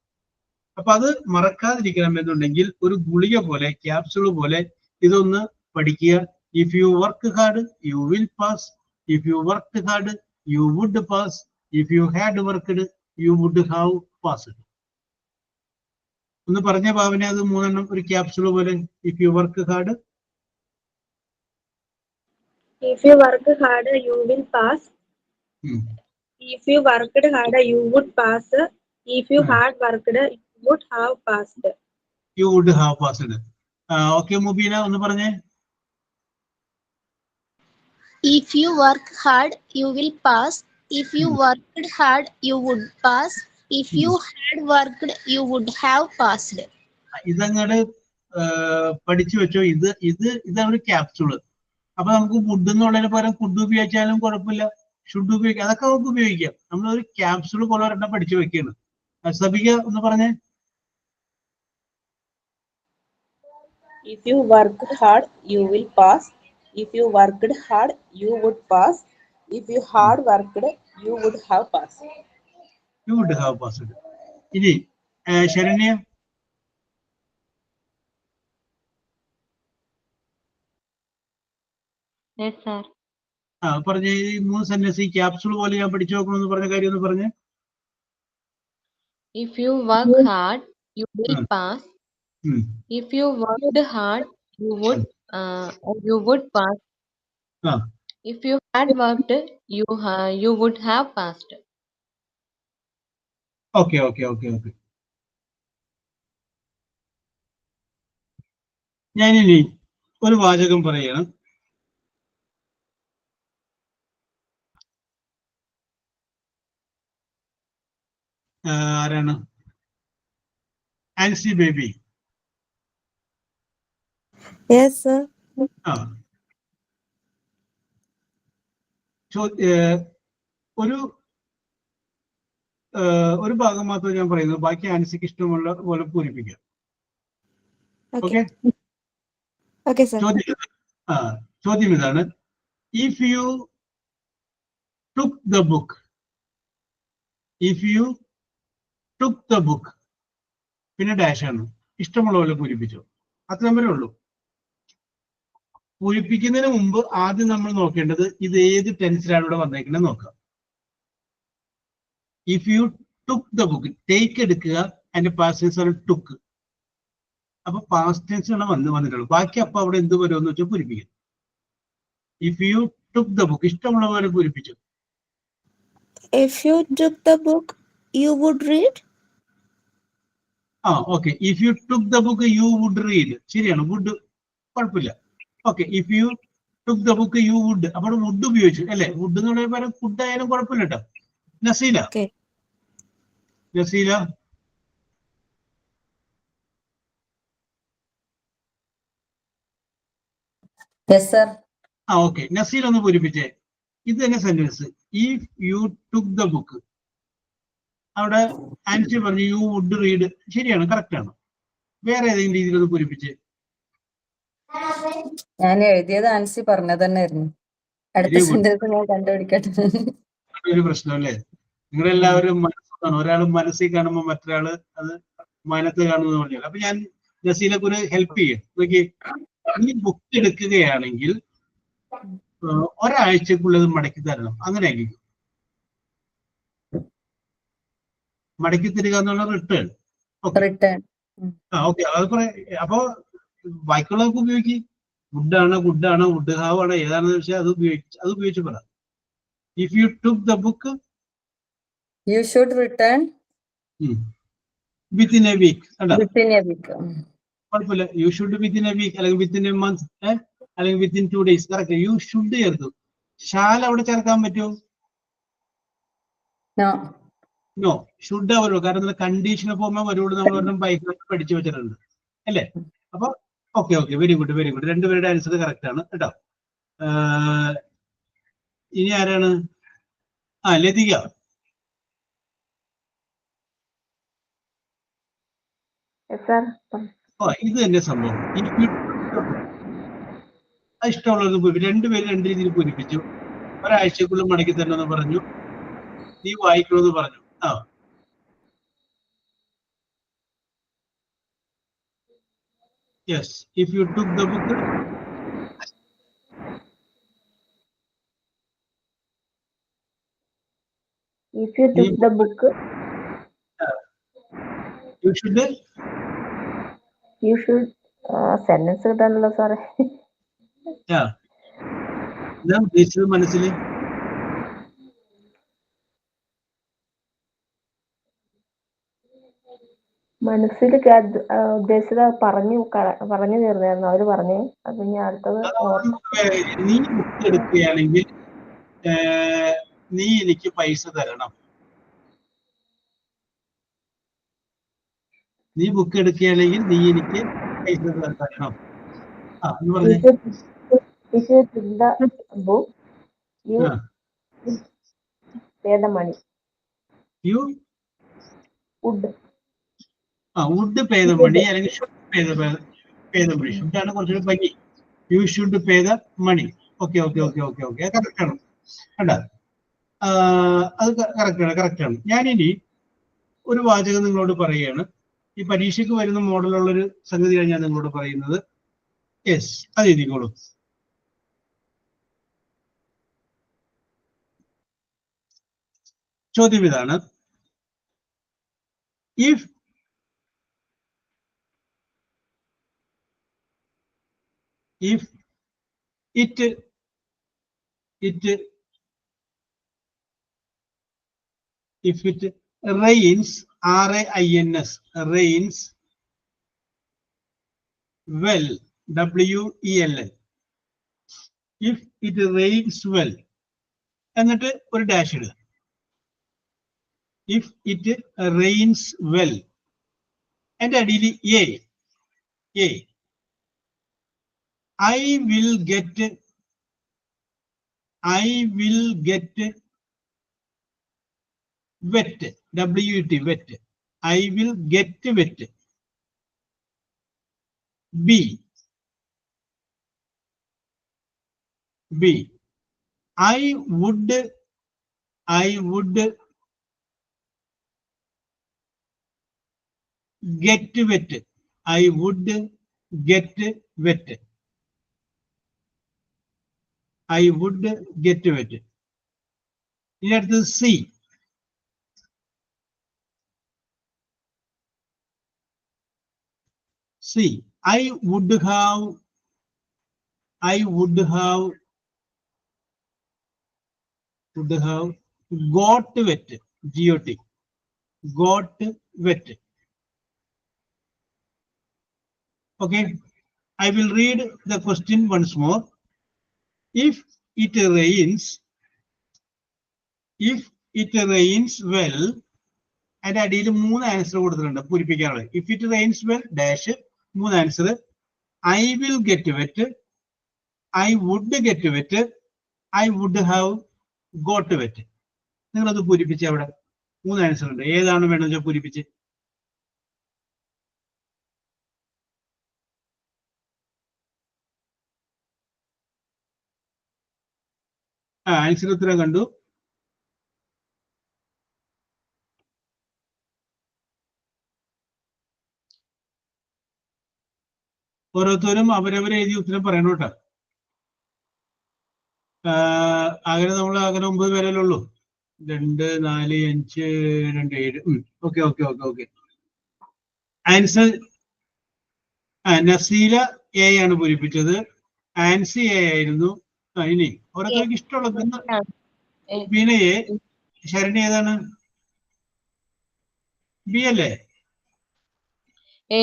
അപ്പൊ അത് മറക്കാതിരിക്കണം എന്നുണ്ടെങ്കിൽ ഒരു ഗുളിക പോലെ, ക്യാപ്സൂൾ പോലെ ഇതൊന്ന് പഠിക്കുക. If you work hard, you will pass. If you worked hard, you would pass. If you had worked, you would have passed. ഒന്ന് പറഞ്ഞ ഭാവന അത് മൂന്നെണ്ണം ഒരു ക്യാപ്സുൾ പോലെ. If you work hard. If you work hard, you will pass. If you worked hard, you would pass. If you had worked, you would have passed. You would have passed. Okay, Mubeena ഒന്ന് പറഞ്ഞേ. If you work hard, you will pass. If you worked hard, you would pass. If you had worked, you would have passed. ഇതങ്ങട് പഠിച്ചു വെച്ചോ. ഇതാണ് ഒരു ക്യാപ്സുള്. അപ്പൊ നമുക്ക് would എന്നുള്ളതിന് പകരം കുഡ് ഉപയോഗിച്ചാലും കുഴപ്പമില്ല, ഷുഡ് ഉപയോഗിക്കാം, അതൊക്കെ നമുക്ക് ഉപയോഗിക്കാം. നമ്മളൊരു ക്യാപ്സുള് പോലെ ഒരെണ്ണം പഠിച്ചു വെക്കുകയാണ്. സബിക ഒന്ന് പറഞ്ഞേ. If you work hard, you will pass. If you worked hard, you would pass. If you had worked, you would have passed. You would have passed. ഇനി ശരണ്യ. Yes, sir. പറഞ്ഞ ഈ 3 സെന്റൻസ് ഈ ക്യാപ്സുൾ പോലെ ഞാൻ പഠിച്ചു നോക്കണമെന്ന് പറഞ്ഞ കാര്യം ഒന്ന് പറഞ്ഞേ. If you work hard, you will pass. If you worked hard, you would pass. If you had worked, you would have passed. Okay. ഞാനിനി ഒരു വാചകം പറയാണ്. ആരാണ്? ആൻസി ബേബി. Yes, sir. ഒരു ഭാഗം മാത്രമേ ഞാൻ പറയുന്നു, ബാക്കി ആൻസിക്ക് ഇഷ്ടമുള്ള പോലെ പൂരിപ്പിക്കാം. ഓക്കെ. ചോദ്യം ഇതാണ്. If you took the book, പിന്നെ ഡാഷ് ആണ്. ഇഷ്ടമുള്ള പോലെ പൂരിപ്പിച്ചു. അത്രയും വരെ ഉള്ളൂ. പൂരിപ്പിക്കുന്നതിന് മുമ്പ് ആദ്യം നമ്മൾ നോക്കേണ്ടത് ഇത് ഏത് ടെൻസിലാണ് ഇവിടെ വന്നേക്കുന്നത് നോക്കാം. If you took the book, take എടുക്കുക, അതിന്റെ പാസ്റ്റ് ടെൻസ് ആണ് ടുക്ക്. അപ്പൊ പാസ്റ്റ് ടെൻസ് ആണ് വന്നിട്ടുള്ളൂ. ബാക്കി അപ്പൊ അവിടെ എന്ത് വരുമെന്ന് വെച്ചാൽ പൂരിപ്പിക്കും. If you took the book, ഇഷ്ടമുള്ള പോലെ പൂരിപ്പിച്ചു. If you took the book, you would read. Okay. If you took the book you would read. ശരിയാണ്, വുഡ് കുഴപ്പമില്ല. Okay. If you took the book you would, അപ്പോൾ would ഉപയോഗിച്ചു അല്ലെ. Would എന്ന് പറയുമ്പോൾ ഫുഡ് ആയാലും കുഴപ്പമില്ല കേട്ടോ. Naseela. Yes, sir. Okay. Naseela ഒന്ന് പൂരിപ്പിച്ചേ. ഇത് തന്നെ sentence. If you took the book, അവിടെ ആൻസി പറഞ്ഞു യു വുഡ് റീഡ്. ശരിയാണ്, കറക്റ്റ് ആണ്. വേറെ ഏതെങ്കിലും രീതിയിൽ ഒന്ന് പൂരിപ്പിച്ചേ. ഞാൻ എഴുതിയത് ആൻസി പറഞ്ഞത് തന്നെയായിരുന്നു. അടുത്ത സെന്റൻസ് ഞാൻ കണ്ടുപിടിക്കട്ടെ. ഒരു പ്രശ്നം അല്ലേ? നിങ്ങളെല്ലാവരും മനസ്സാണ്. ഒരാൾ മനസ്സിൽ കാണുമ്പോൾ മറ്റൊരാള് അത് മനത്ത് കാണുമെന്ന് പറഞ്ഞാൽ. അപ്പൊ ഞാൻ നസീലക്ക് ഒരു ഹെൽപ്പ് ചെയ്യും. നോക്കി, ഈ ബുക്ക് എടുക്കുകയാണെങ്കിൽ ഒരാഴ്ചക്കുള്ളത് മടക്കി തരണം. അങ്ങനെ ആയിരിക്കും. മടക്കി തരിക എന്നുള്ള റിട്ടേൺ. ഓക്കെ. അത് അപ്പൊ ബാക്കിയുള്ളതൊക്കെ ഉപയോഗിക്കും. വുഡാണോ, ഗുഡാണോ, വുഡ് ഹാവ് ആണോ, ഏതാണെന്ന് വെച്ചാൽ അത് ഉപയോഗിച്ച് പറ. If you took the book, you should return within a week. കുഴപ്പമില്ല. You should within a week, അല്ലെങ്കിൽ വിത്തിൻ എ മന്ത്, അല്ലെങ്കിൽ within 2 days. Correct. You should ചേർത്തു. ഷാൽ അവിടെ ചേർക്കാൻ പറ്റുമോ? നോ. ഷുഡ് വരുള്ളൂ. കാരണം കണ്ടീഷണൽ ഫോമേ വരുള്ളൂ. നമ്മൾ ഒരെണ്ണം ബൈക്ക് പഠിച്ചു വെച്ചിട്ടുണ്ട് അല്ലേ. അപ്പൊ ഓക്കെ. Very good. രണ്ടുപേരുടെ ആൻസർ കറക്റ്റ് ആണ് കേട്ടോ. ഇനി ആരാണ്? ലതിക. ഇത് തന്നെ സംഭവം. ഇഷ്ടമുള്ളത് രണ്ടുപേരും രണ്ട് രീതിയിൽ പൂരിപ്പിച്ചു. ഒരാഴ്ചക്കുള്ളിൽ മടക്കി തരണമെന്ന് പറഞ്ഞു. നീ വായിക്കണമെന്ന് പറഞ്ഞു. Yes. If you took the book, If you took the book, you should sentence കിട്ടാണല്ലോ സാറേ. എന്താ ഉദ്ദേശിച്ചത് മനസ്സിൽ? മനസ്സിൽ ഉദ്ദേശിച്ചത് പറഞ്ഞു തീർന്നായിരുന്നു അവര് പറഞ്ഞു. അത് ഞാൻ അടുത്തത് നീ ബുക്ക് എടുക്കുകയാണെങ്കിൽ നീ എനിക്ക് പൈസ തരണം. നീ ബുക്ക് എടുക്കുകയാണെങ്കിൽ നീ എനിക്ക് പൈസ തരണം. If you took the book, you pay the money. You would pay the money അല്ലെങ്കിൽ should pay the money. ഇതാണ് കുറച്ചുകൂടി ഭംഗി. You should pay the money. Okay correct ആണ്. കണ്ട, അത് കറക്റ്റ് ആണ്. ഞാനിനി ഒരു വാചകം നിങ്ങളോട് പറയുകയാണ്. ഈ പരീക്ഷയ്ക്ക് വരുന്ന മോഡലുള്ളൊരു സംഗതിയാണ് ഞാൻ നിങ്ങളോട് പറയുന്നത്. യെസ്, അത് എഴുതിക്കോളൂ. ചോദ്യം ഇതാണ്: if it rains, rains, rains well, well, if it rains well, എന്നിട്ട് ഒരു ഡാഷ് ഇടുക. if it rains well, എൻ്റെ അടിയിൽ a I will get wet, wet, wet. I will get wet. B I would get wet. I would get wet. I would get wet. ഇനി അടുത്തത് C. I would have got wet. GOT. Got wet. Okay, I will read the question once more. If it rains well, and അടിയിൽ 3 answer കൊടുത്തിട്ടുണ്ട് പൂരിപ്പിക്കാനുള്ളത്. If it rains well dash 3 answer. I will get wet, I would get wet, I would have got wet. നിങ്ങളത് പൂരിപ്പിച്ച് അവിടെ 3 answer ഉണ്ട്. ഏതാണ് വേണമെന്ന് വെച്ചാൽ പൂരിപ്പിച്ച്. ആൻസർ ഉത്തരം കണ്ടു. ഓരോരുത്തരും അവരവരെ എഴുതി ഉത്തരം പറയണം കേട്ടോ. അങ്ങനെ നമ്മൾ അങ്ങനെ 9 പേരല്ലേ ഉള്ളൂ. 2, 4, 5, 2, 7. ഓക്കെ. ആൻസർ നസീല എ ആണ് പൂരിപ്പിച്ചത്. ആൻസി എ ആയിരുന്നു. ഇനി ഓരോരുത്തർക്ക് ഇഷ്ടമുള്ളത്. ബീന എ, ശരണി ഏതാണ്? ബി അല്ലേ? എ.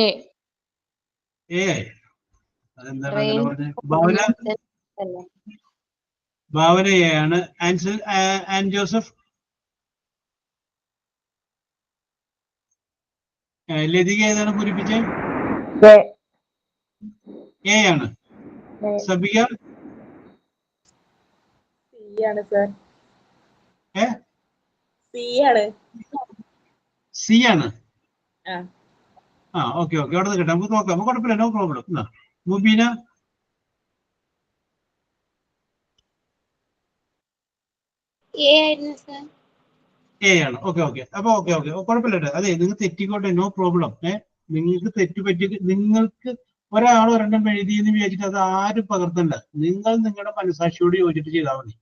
അതെന്താണ് അങ്ങനെ പറഞ്ഞത്? ഭാവന എ ആണ്. ആൻസർ ആൻ ജോസഫ്. ലതിക ഏതാണ് പൂരിപ്പിച്ചത്? എ ആണ്. സബിയ സി ആണ്. ഓക്കെ അവിടെ നിന്ന് കിട്ടാം, നമുക്ക് നോക്കാം, കുഴപ്പമില്ല, നോ പ്രോബ്ലം. മുബീന എ ആണ്. ഓക്കെ അപ്പൊ ഓക്കെ കുഴപ്പമില്ല. അതെ, നിങ്ങൾ തെറ്റിക്കോട്ടെ, നോ പ്രോബ്ലം. നിങ്ങൾക്ക് തെറ്റുപറ്റി, നിങ്ങൾക്ക് ഒരാൾ ഒരെണ്ണം എഴുതി എന്ന് വിചാരിച്ചിട്ട് അത് ആരും പകർത്തണ്ട. നിങ്ങൾ നിങ്ങളുടെ മനസാക്ഷിയോട് യോജിച്ചിട്ട് ചെയ്താൽ മതി.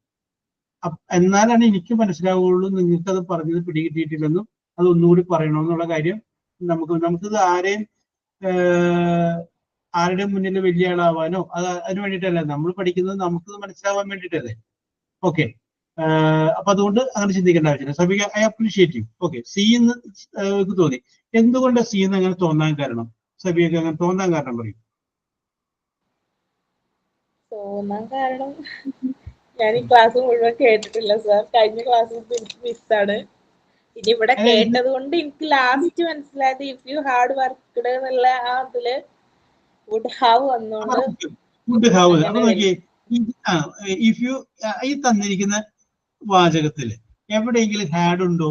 എന്നാലാണ് എനിക്ക് മനസ്സിലാവുകയുള്ളൂ നിങ്ങൾക്ക് അത് പറഞ്ഞത് പിടികിട്ടിയിട്ടില്ലെന്നും അത് ഒന്നുകൂടി പറയണമെന്നുള്ള കാര്യം. നമുക്കിത് ആരുടെയും മുന്നിൽ വലിയ ആളാവാനോ അതിന് വേണ്ടിയിട്ടല്ല. നമ്മൾ പഠിക്കുന്നത് നമുക്ക് മനസ്സിലാവാൻ വേണ്ടിയിട്ടല്ലേ. ഓക്കെ, അപ്പൊ അതുകൊണ്ട് അങ്ങനെ ചിന്തിക്കേണ്ട ആവശ്യമില്ല. Sabika, I appreciate you. Okay, C എന്ന് തോന്നി. എന്തുകൊണ്ട് സി എന്ന് അങ്ങനെ തോന്നാൻ കാരണം? സബിയൊക്കെ അങ്ങനെ തോന്നാൻ കാരണം പറയും. തോന്നാൻ കാരണം ഞാൻ ഈ ക്ലാസ് മുഴുവൻ കേട്ടിട്ടില്ല സാർ. കഴിഞ്ഞ ക്ലാസ്സിൽ മിസ്സാണ്. ഇനി ഇവിടെ കേട്ടത് കൊണ്ട് എനിക്ക് ലാസ്റ്റ് മനസ്സിലായത് ഇഫ് യു ഹാർഡ് വർക്ക്ഡ് എന്നുള്ള ആ ഇതില് വുഡ് ഹാവ് വന്നോണ്ട്. അപ്പൊ നോക്കിയേ, ഇഫ് യു ഈ തന്നിരിക്കുന്ന വാചകത്തില് എവിടെയെങ്കിലും ഹാഡ് ഉണ്ടോ?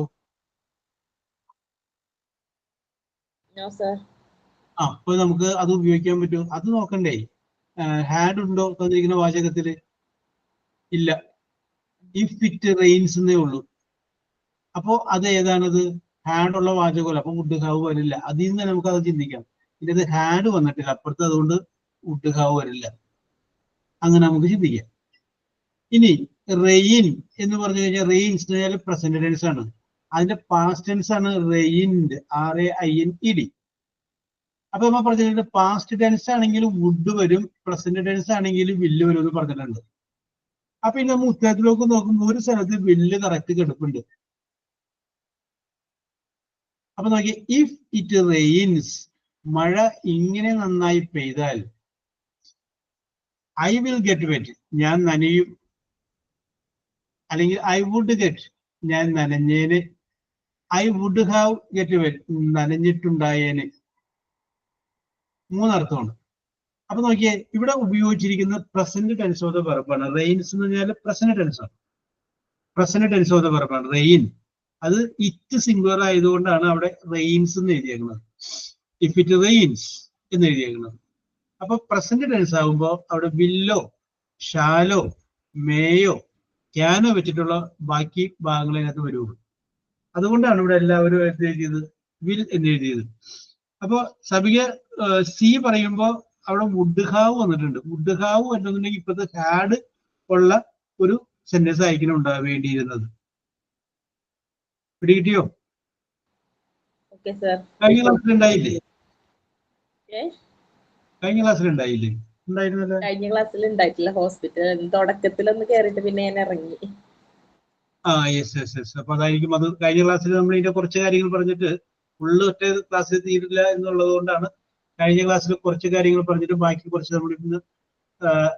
അപ്പൊ നമുക്ക് അത് ഉപയോഗിക്കാൻ പറ്റുമോ? അത് നോക്കണ്ടേ. ഹാഡ് ഉണ്ടോ തന്നിരിക്കുന്ന വാചകത്തില്? ഇല്ല. ഇഫ് ഇറ്റ് റെയിൻസ് എന്നേ ഉള്ളൂ. അപ്പോ അത് ഏതാണത്? ഹാഡ് ഉള്ള വാചകമല്ല. അപ്പൊ വുഡ് ഹാവ് വരില്ല. അതിൽ നിന്ന് നമുക്ക് അത് ചിന്തിക്കാം. ഇത് ഹാഡ് വന്നിട്ടില്ല അപ്പുറത്ത്, അതുകൊണ്ട് വുഡ് ഹാവ് വരില്ല. അങ്ങനെ നമുക്ക് ചിന്തിക്കാം. ഇനി റെയിൻ എന്ന് പറഞ്ഞു കഴിഞ്ഞാൽ റെയിൻസ് പ്രസന്റ് ടെൻസ് ആണ്. അതിന്റെ പാസ്റ്റ് ടെൻസ് ആണ് റെയിൻഡ്, RAINED. അപ്പൊ നമ്മൾ പറഞ്ഞിട്ടുണ്ട് പാസ്റ്റ് ടെൻസ് ആണെങ്കിൽ വുഡ് വരും, പ്രസന്റ് ടെൻസ് ആണെങ്കിൽ വില്ല് വരും എന്ന് പറഞ്ഞിട്ടുണ്ട്. അപ്പൊ ഇനി നമ്മൾ ഉത്തരത്തിലേക്ക് നോക്കുമ്പോൾ ഒരു സ്ഥലത്ത് വില്ല് കറക്റ്റ് കിടപ്പുണ്ട്. അപ്പൊ നോക്കി, ഇഫ് ഇറ്റ് റെയിൻസ്, മഴ ഇങ്ങനെ നന്നായി പെയ്താൽ, ഐ വിൽ ഗെറ്റ് വെറ്റ്, ഞാൻ നനയും. അല്ലെങ്കിൽ ഐ വുഡ് ഗെറ്റ്, ഞാൻ നനഞ്ഞേന്. I would have get wet, നനഞ്ഞിട്ടുണ്ടായേന്. മൂന്നർത്ഥമാണ്. അപ്പൊ നോക്കിയേ, ഇവിടെ ഉപയോഗിച്ചിരിക്കുന്ന പ്രസന്റ് ടെൻസ് ഓഫ് ദ വെർബാണ്. റെയിൻസ് എന്ന് പറഞ്ഞാൽ പ്രസന്റ് ടെൻസ് ആണ്. പ്രസന്റ് ടെൻസ് ഓഫ് ദ വെർബാണ് റെയിൻ. അത് ഇറ്റ് സിംഗുലർ ആയതുകൊണ്ടാണ് അവിടെ റെയിൻസ് എന്ന് എഴുതിയേക്കുന്നത്. ഇഫ് ഇറ്റ് റെയിൻസ് എന്ന് എഴുതിയേക്കുന്നത്. അപ്പൊ പ്രസന്റ് ടെൻസ് ആകുമ്പോൾ അവിടെ വില്ലോ, ഷാലോ, മേയോ, ക്യാനോ വെച്ചിട്ടുള്ള ബാക്കി ഭാഗങ്ങളിനകത്ത് വരുള്ളൂ. അതുകൊണ്ടാണ് ഇവിടെ എല്ലാവരും എഴുതിയത് വിൽ എന്ന് എഴുതിയത്. അപ്പൊ സബിക സി പറയുമ്പോ അവിടെ വുഡ് ഹാവ് വന്നിട്ടുണ്ട്. വുഡ് ഹാവ് വന്നിട്ടുണ്ടെങ്കിൽ ഇപ്പോഴത്തെ ഹാഡ് ഉള്ള ഒരു സെന്റൻസ് ആയിരിക്കണം ഉണ്ടാവേണ്ടിയിരുന്നത്. പിടികിട്ടിയോ? കഴിഞ്ഞ ക്ലാസ്സിൽ ഉണ്ടായില്ലേ? കഴിഞ്ഞ ക്ലാസ്സിൽ ഉണ്ടായില്ലേ? ഉണ്ടായിരുന്നല്ലോ. കഴിഞ്ഞ ക്ലാസ്സിൽ ഉണ്ടായിട്ടില്ല. ഹോസ്പിറ്റൽ തുടക്കത്തിലൊന്ന് കേറിയിട്ട് പിന്നെ ഞാൻ ഇറങ്ങി. യെസ്. അപ്പൊ അതായിരിക്കും അത്. കഴിഞ്ഞ ക്ലാസ്സിൽ നമ്മൾ ഇതിന്റെ കുറച്ച് കാര്യങ്ങൾ പറഞ്ഞിട്ട് ഫുള്ള് ഒറ്റ ക്ലാസ്സിൽ തീരില്ല എന്നുള്ളത് കൊണ്ടാണ് കഴിഞ്ഞ ക്ലാസ്സിൽ കുറച്ച് കാര്യങ്ങൾ പറഞ്ഞിട്ട് ബാക്കി കുറച്ച് നമ്മൾ ഇന്ന്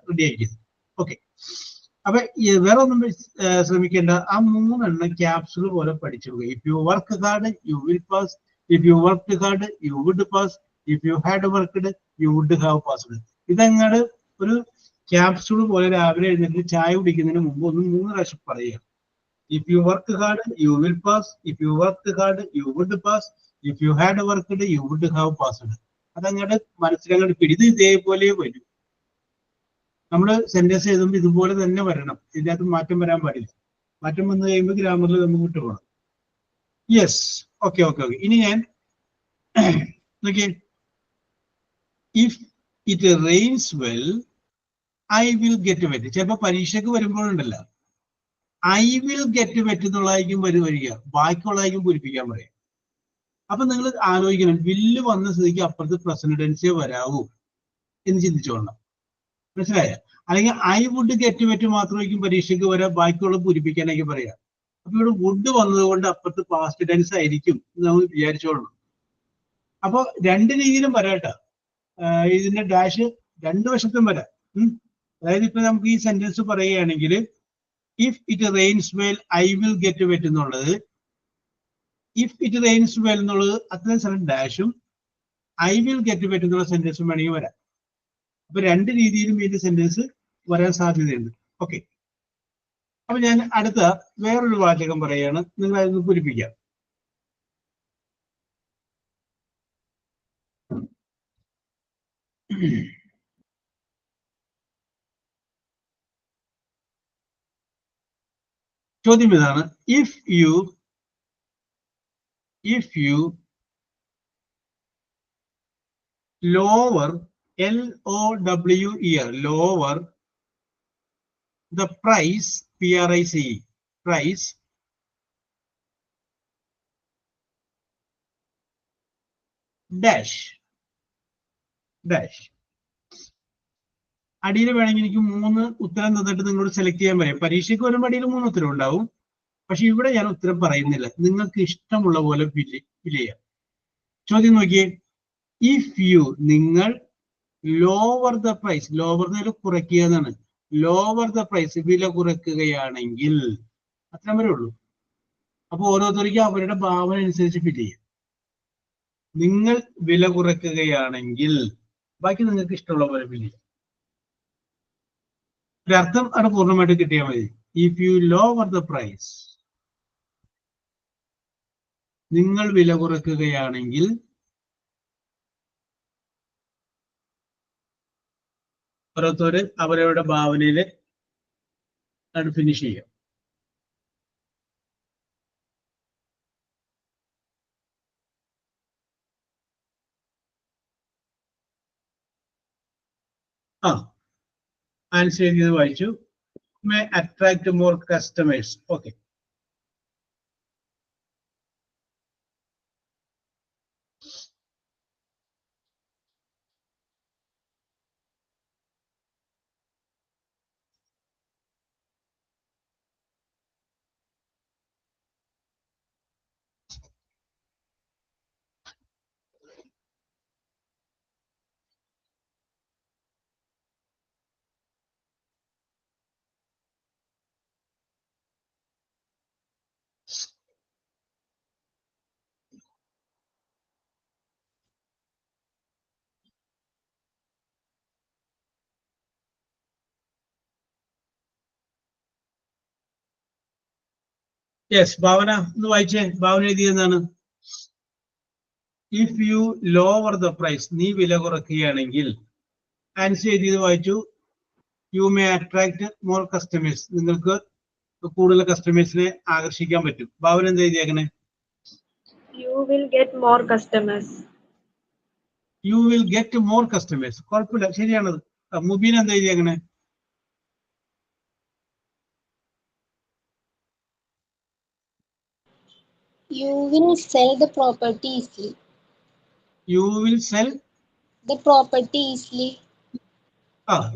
റെഡി ആക്കിയത്. ഓക്കെ, അപ്പൊ വേറെ ഒന്നും ശ്രമിക്കേണ്ട. ആ മൂന്നെണ്ണം ക്യാപ്സുകൾ പോലെ പഠിച്ചു പോകുക. If you work hard you will pass, if you work hard you would pass, if you had worked you would have passed. ഇതങ്ങാട് ഒരു ക്യാപ്സുൾ പോലെ രാവിലെ എഴുന്നേറ്റ് ചായ കുടിക്കുന്നതിന് മുമ്പ് ഒന്ന് 3 പ്രാവശ്യം പറയുക. If you work hard, you will pass. If you worked hard, you would pass. If you had worked, you would have passed. അതങ്ങോട്ട് മനസ്സിലങ്ങോട്ട് പിടിത് ഇതേപോലെ വരും. നമ്മൾ സെന്റൻസ് എഴുതുമ്പോൾ ഇതുപോലെ തന്നെ വരണം. ഇതിനകത്ത് മാറ്റം വരാൻ പാടില്ല. മാറ്റം വന്നു കഴിയുമ്പോൾ ഗ്രാമറിൽ നമുക്ക് വിട്ടുപോകണം. Yes, okay. ഇനി ഞാൻ നോക്കിയേ, if it rains well I will get wet. ചിലപ്പോൾ പരീക്ഷയ്ക്ക് വരുമ്പോഴുണ്ടല്ലോ ഐ വിൽ ഗെറ്റ് വെറ്റ് എന്നുള്ളതായിരിക്കും വരിക, ബാക്കിയുള്ളതായിരിക്കും പൂരിപ്പിക്കാൻ പറയാം. അപ്പൊ നിങ്ങൾ ആലോചിക്കണം, വില്ല് വന്ന സ്ഥിതിക്ക് അപ്പുറത്ത് പ്രസന്റ് ടെൻസേ വരാവൂ എന്ന് ചിന്തിച്ചോളണം. മനസ്സിലായ? അല്ലെങ്കിൽ ഐ വുഡ് ഗെറ്റ് വെറ്റ് മാത്രമായിരിക്കും പരീക്ഷയ്ക്ക് വരാം, ബാക്കിയുള്ള പൂരിപ്പിക്കാനായിരിക്കും പറയാം. അപ്പൊ ഇവിടെ വുഡ് വന്നത് കൊണ്ട് അപ്പുറത്ത് പാസ്റ്റ് ടെൻസ് ആയിരിക്കും എന്ന് നമ്മൾ വിചാരിച്ചോളണം. അപ്പൊ രണ്ട് രീതിയിലും വരാട്ടോ. ഇതിന്റെ ഡാഷ് രണ്ട് വശത്തും വരാം. അതായത് ഇപ്പൊ നമുക്ക് ഈ സെന്റൻസ് പറയുകയാണെങ്കിൽ if it rains well I will get wet എന്നുള്ളത്, ഇഫ് ഇറ്റ് റെയിൻസ് വെൽ എന്നുള്ളത് അത്രയും സ്ഥലം ഡാഷും ഐ വിൽ ഗെറ്റ് വെറ്റ് എന്നുള്ള സെന്റൻസും വേണമെങ്കിൽ വരാം. അപ്പൊ രണ്ട് രീതിയിലും ഇതിന്റെ സെന്റൻസ് വരാൻ സാധ്യതയുണ്ട്. ഓക്കെ, അപ്പൊ ഞാൻ അടുത്ത വേറൊരു വാചകം പറയുകയാണ്, നിങ്ങൾ അതൊന്ന് പൂരിപ്പിക്കാം. ചോദ്യം ഇതാണ്, if you lower LOWER lower the price PRICE price dash dash. അടിയിൽ വേണമെങ്കിൽ എനിക്ക് 3 ഉത്തരം തന്നിട്ട് നിങ്ങളോട് സെലക്ട് ചെയ്യാൻ പറയും. പരീക്ഷയ്ക്ക് വരുമ്പോൾ അടിയിൽ 3 ഉത്തരം ഉണ്ടാവും. പക്ഷെ ഇവിടെ ഞാൻ ഉത്തരം പറയുന്നില്ല, നിങ്ങൾക്ക് ഇഷ്ടമുള്ള പോലെ ഫില്ല് ചെയ്യാം. ചോദ്യം നോക്കിയേ, ഇഫ് യു നിങ്ങൾ ലോവർ ദ പ്രൈസ്, ലോവർ കുറയ്ക്കുക എന്നാണ്, ലോവർ ദ പ്രൈസ് വില കുറയ്ക്കുകയാണെങ്കിൽ, അത്ര വരെ ഉള്ളൂ. അപ്പൊ ഓരോരുത്തർക്കും അവരുടെ ഭാവന അനുസരിച്ച് ഫില്ല് ചെയ്യാം. നിങ്ങൾ വില കുറയ്ക്കുകയാണെങ്കിൽ, ബാക്കി നിങ്ങൾക്ക് ഇഷ്ടമുള്ള പോലെ ഫില്ല് ചെയ്യാം. ഒരർത്ഥം അത് പൂർണ്ണമായിട്ട് കിട്ടിയാൽ മതി. If you lower the price, നിങ്ങൾ വില കുറയ്ക്കുകയാണെങ്കിൽ, ഓരോരുത്തര് അവരവരുടെ ഭാവനയില് അത് ഫിനിഷ് ചെയ്യാം. ആൻസർ ചെയ്ത് വായിച്ചു. May attract more customers. Okay, yes. Bhavana ഒന്ന് വായിച്ചേ. ഭാവന എഴുതിയെന്താണ്? If you lower the price, നീ വില കുറയ്ക്കുകയാണെങ്കിൽ. ആൻസർ എഴുതിയത് വായിച്ചു. You may attract more customers, നിങ്ങൾക്ക് കൂടുതൽ കസ്റ്റമേഴ്സിനെ ആകർഷിക്കാൻ പറ്റും. ഭാവന എന്താ എഴുതിയേക്കണേ? You will get more customers. You will get more customers. കുഴപ്പമില്ല, ശരിയാണത്. മുബീൻ എന്താ എഴുതിയേക്കണേ? You will sell the property easily. You will sell The property easily.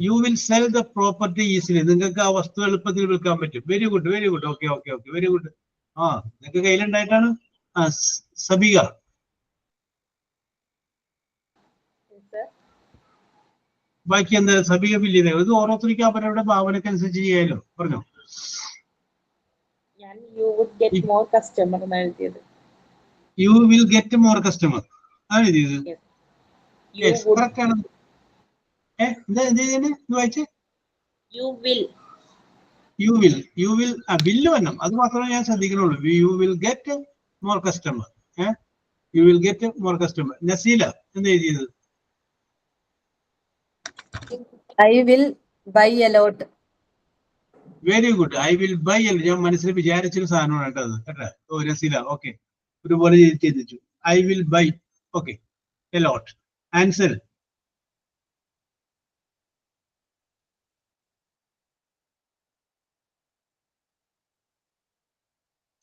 You will sell the property easily. നിങ്ങൾക്ക് ആ വസ്തു എളുപ്പത്തിൽ വിൽക്കാൻ പറ്റും. Very good, very good. Okay okay okay, very good. നിങ്ങൾക്ക് കയ്യിലുണ്ടായിട്ടാണ്. സബിക, ബാക്കി എന്താ സബിക ഫില്ല് ചെയ്തത്? ഇത് ഓരോരുത്തർക്കും അവരവരുടെ ഭാവനക്കനുസരിച്ച് ചെയ്യാലോ. പറഞ്ഞോ. ഞാൻ you would get more customer എന്ന് എഴുതിയത്. You will get more customer ആണ് എഴുതിയത്. കറക്റ്റ് ആണ്. എന്താ വായിച്ചേ? യു വിൽ ബില്ല് വരണം, അത് മാത്രമേ ഞാൻ ശ്രദ്ധിക്കണുള്ളൂ. You will get more customer. You will get more customer. Naseela എന്താ എഴുതിയത്? I will buy a lot. Very good. I will buy. ഞാൻ മനസ്സിൽ വിചാരിച്ചൊരു സാധനമാണ് കേട്ടോ അത്. കേട്ടോ? ഓ നസീല, ഓക്കെ, ഒരുപോലെ ചെയ്തിച്ചു. I will buy. Okay, a lot. Answer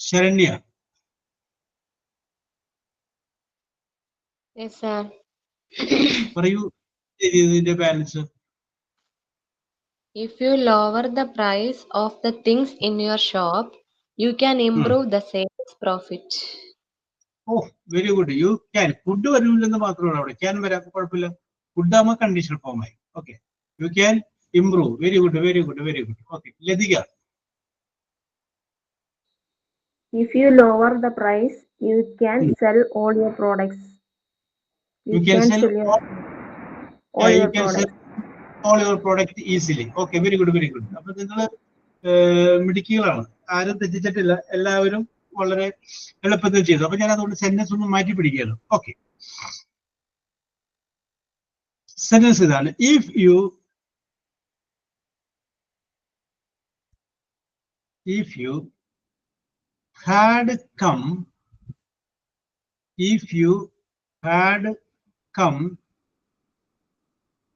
Saranya. Yes, sir. പറയൂ ഇതിന്റെ balance. If you lower the price of the things in your shop, you can improve the sales profit. ഓ very good. You can. Would വരില്ലെന്ന് മാത്രമല്ല, അവിടെ can വരാൻ കുഴപ്പമില്ല. Would ആകുമ്പോൾ conditional ഫോമായി. Okay, you can improve. Very good, very good, very good. Okay, Lathika. If you lower the price, you can sell all your products. You can sell all your products. all your product easily. Okay, very good, very good. അപ്പോൾ നിങ്ങൾ മിടുക്കികളാണ്, ആരും തെറ്റിച്ചിട്ടില്ല, എല്ലാവരും വളരെ എളുപ്പത്തിൽ ചെയ്തു. അപ്പൊ ഞാൻ അതുകൊണ്ട് സെന്റൻസ് ഒന്ന് മാറ്റി പിടിക്കുകയാണ്. ഓക്കെ, സെന്റൻസ് ഇതാണ്. If you had come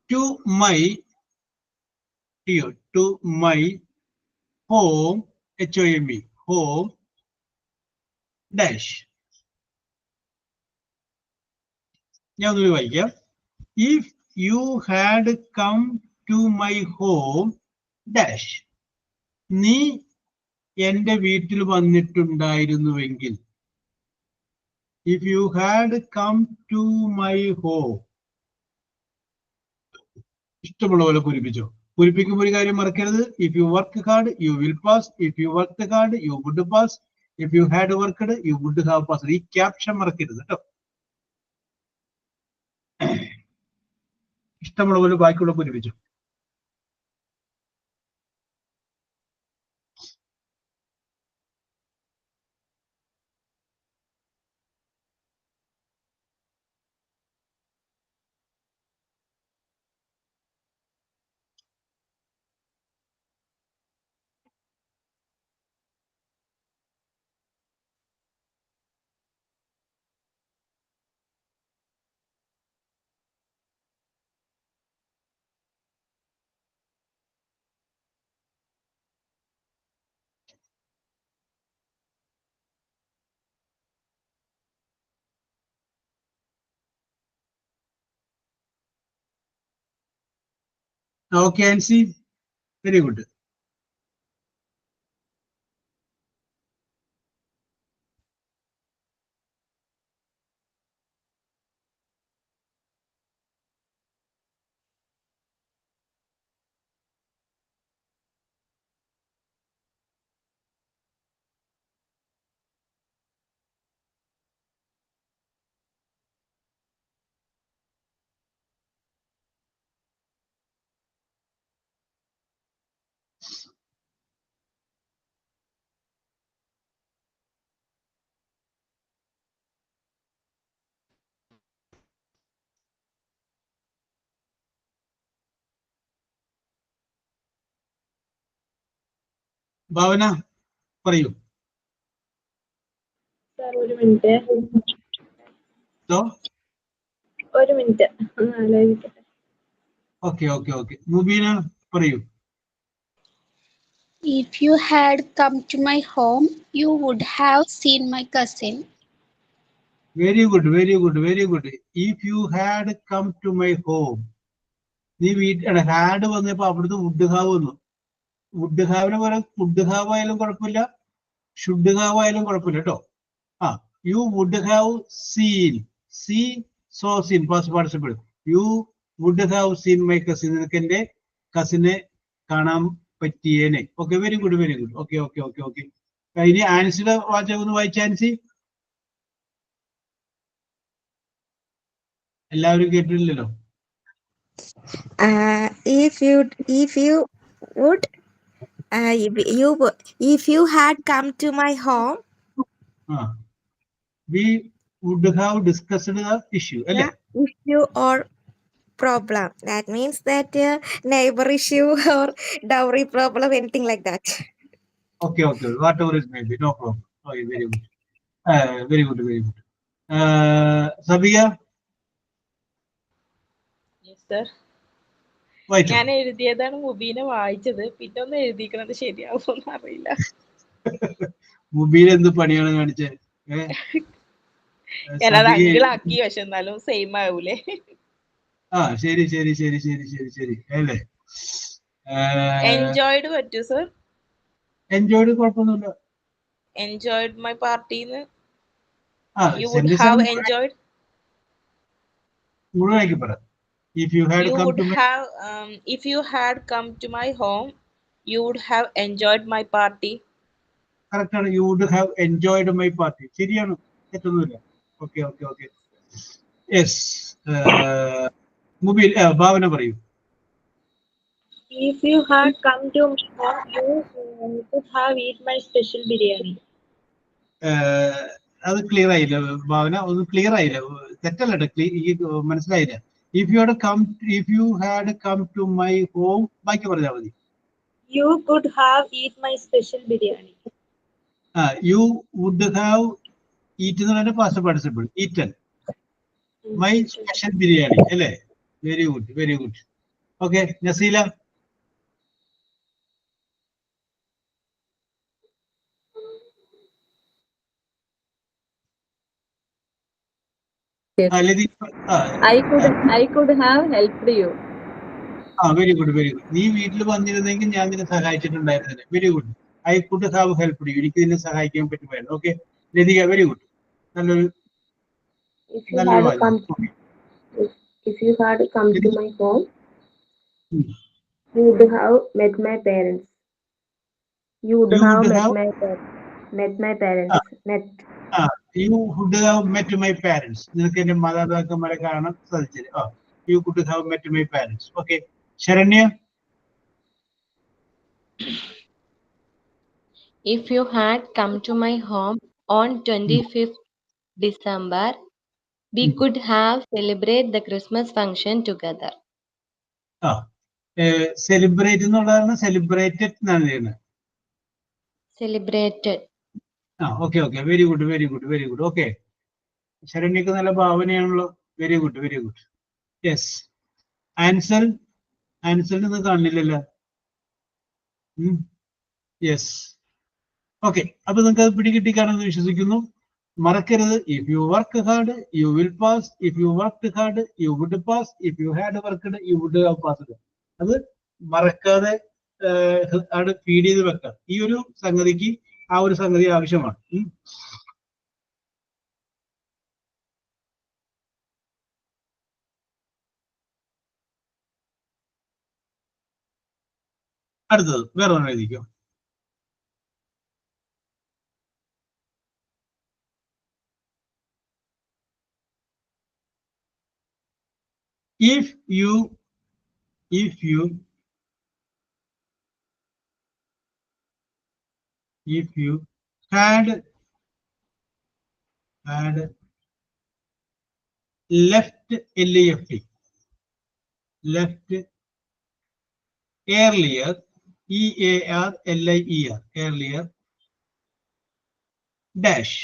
to my home, HOME, home dash. ഞാൻ ഒന്നുകൂടി വായിക്കാം. If you had come to my home dash. നീ എന്റെ വീട്ടിൽ വന്നിട്ടുണ്ടായിരുന്നുവെങ്കിൽ. If you had come to my home. ഇഷ്ടമുള്ള പോലെ പൂരിപ്പിച്ചോ. പൂരിപ്പിക്കുമ്പോൾ ഒരു കാര്യം മറക്കരുത്. If you work hard, you will pass. If you worked hard, you would pass. If you had worked, you would have passed. ഈ caption മറക്കരുത് കേട്ടോ. ഇഷ്ടമുള്ള പോലെ ബാക്കിയുള്ള പൂരിപ്പിച്ചു. Okay, Ansi, very good. ഭാവന പറയൂ. സാർ ഒരു മിനിറ്റ്. ഒരു മിനിറ്റ് ആലോചിക്കട്ടെ. ഓക്കെ. മുബീന പറയൂ. If you had come to my home, you would have seen my cousin. Very good. If you had come to my home. നീ വീട്ടിൽ ഹാഡ് വന്നപ്പോ അവിടുന്ന് would have വന്നു. വുഡ് ഹാവിന് പകരം വുഡ് ഹാവ് ആയാലും കുഴപ്പമില്ല, ഷുഡ് ഹാവ് ആയാലും കുഴപ്പമില്ല കേട്ടോ. You would have seen. So seen past participle. You would have seen my cousin. നിനക്ക് എന്റെ കസിനെ കാണാൻ പറ്റിയേനെ. Okay, very good. ഓക്കെ. ഇനി ആൻസിയുടെ വാചകം ഒന്ന് വായിച്ച ആൻസി. എല്ലാവരും കേട്ടില്ലല്ലോ. If you had come to my home, we would have discussed the issue. Issue or problem. That means that neighbor issue or dowry problem, anything like that. Okay. Whatever it may be, no problem. Okay, very good. Sabia. Yes, sir. ഞാൻ എഴുതിയതാണ് മുബീനെ വായിച്ചത്. പിന്നെ ഒന്ന് എഴുതിക്കണത് ശരിയാവുമെന്ന് അറിയില്ല. മുബീൻ എന്ത് പണിയാണ് കാണിച്ചത്? ഞാനത് അങ്കിളാക്കി, പക്ഷെ എന്നാലും സെയിം ആവൂലേ? ശരി അല്ലേ? എൻജോയ്ഡ് പറ്റൂ സർ? എൻജോയ്ഡ് കുഴപ്പമൊന്നുമില്ല. എൻജോയ്ഡ് മൈ പാർട്ടിന്ന് യു വുഡ് ഹാവ് എൻജോയ്ഡ്. മുഴുവനാക്കി പറ. If you had come to my home, you would have enjoyed my party. Correct. You would have enjoyed my party. ശരിയാണ്, തെറ്റൊന്നുമില്ല. Okay. Yes. മുബീൻ, ഭാവന പറയൂ. If you had come to my home, you would have eat my special biryani. അത് clear ആയില്ല ഭാവന, ഒന്ന് clear ആയില്ല. തെറ്റല്ല, മനസ്സിലായില്ല. If you had come to my home, ബാക്കി പറഞ്ഞാൽ മതി. You could have eat my special biryani. You would have eaten the past participle. Eaten my special biryani. അല്ലേ? Very good. Okay, Nasila. Yes. I could have helped you. Very good very good. നീ വീട്ടിൽ വന്നിരുന്നെങ്കിൽ ഞാൻ നിന്നെ സഹായിച്ചിട്ടുണ്ടായിരുന്നില്ല. Very good. I could have helped you. എനിക്ക് നിന്നെ സഹായിക്കാൻ പറ്റുമായിരുന്നു. Okay Lathika, very good. നല്ലൊരു If you had come to my home, you would have met my parents. You would have met my parents. You would have met my parents. നിനക്ക് എന്റെ മാതാപിതാക്കന്മാരെ കാണാൻ സാധിച്ചത്. You could have met my parents. Okay. Saranya. If you had come to my home on 25th December, we could have celebrated the Christmas function together. Celebrate എന്നുള്ളതാണ് celebrated എന്നാണ് ചെയ്യുന്നത്. Celebrated. Okay okay very good very good very good. Okay ശരണ്യക്ക് നല്ല ഭാവനയാണല്ലോ. Very good very good. Yes. ആൻസറിന് കാണില്ലല്ലോ. Yes. Okay, അപ്പൊ നിങ്ങൾക്ക് അത് പിടികിട്ടിക്കാണെന്ന് വിശ്വസിക്കുന്നു. മറക്കരുത്, if you work hard you will pass, if you work hard you would pass, if you had worked you would have passed. അത് മറക്കാതെ അവിടെ ഫീഡ് ചെയ്ത് വെക്കാം. ഈ ഒരു സംഗതിക്ക് ആ ഒരു സംഗതി ആവശ്യമാണ്. അടുത്തത് വേറെ ഒന്ന് എഴുതിക്കോ. If you had left earlier, EARLIER, earlier dash.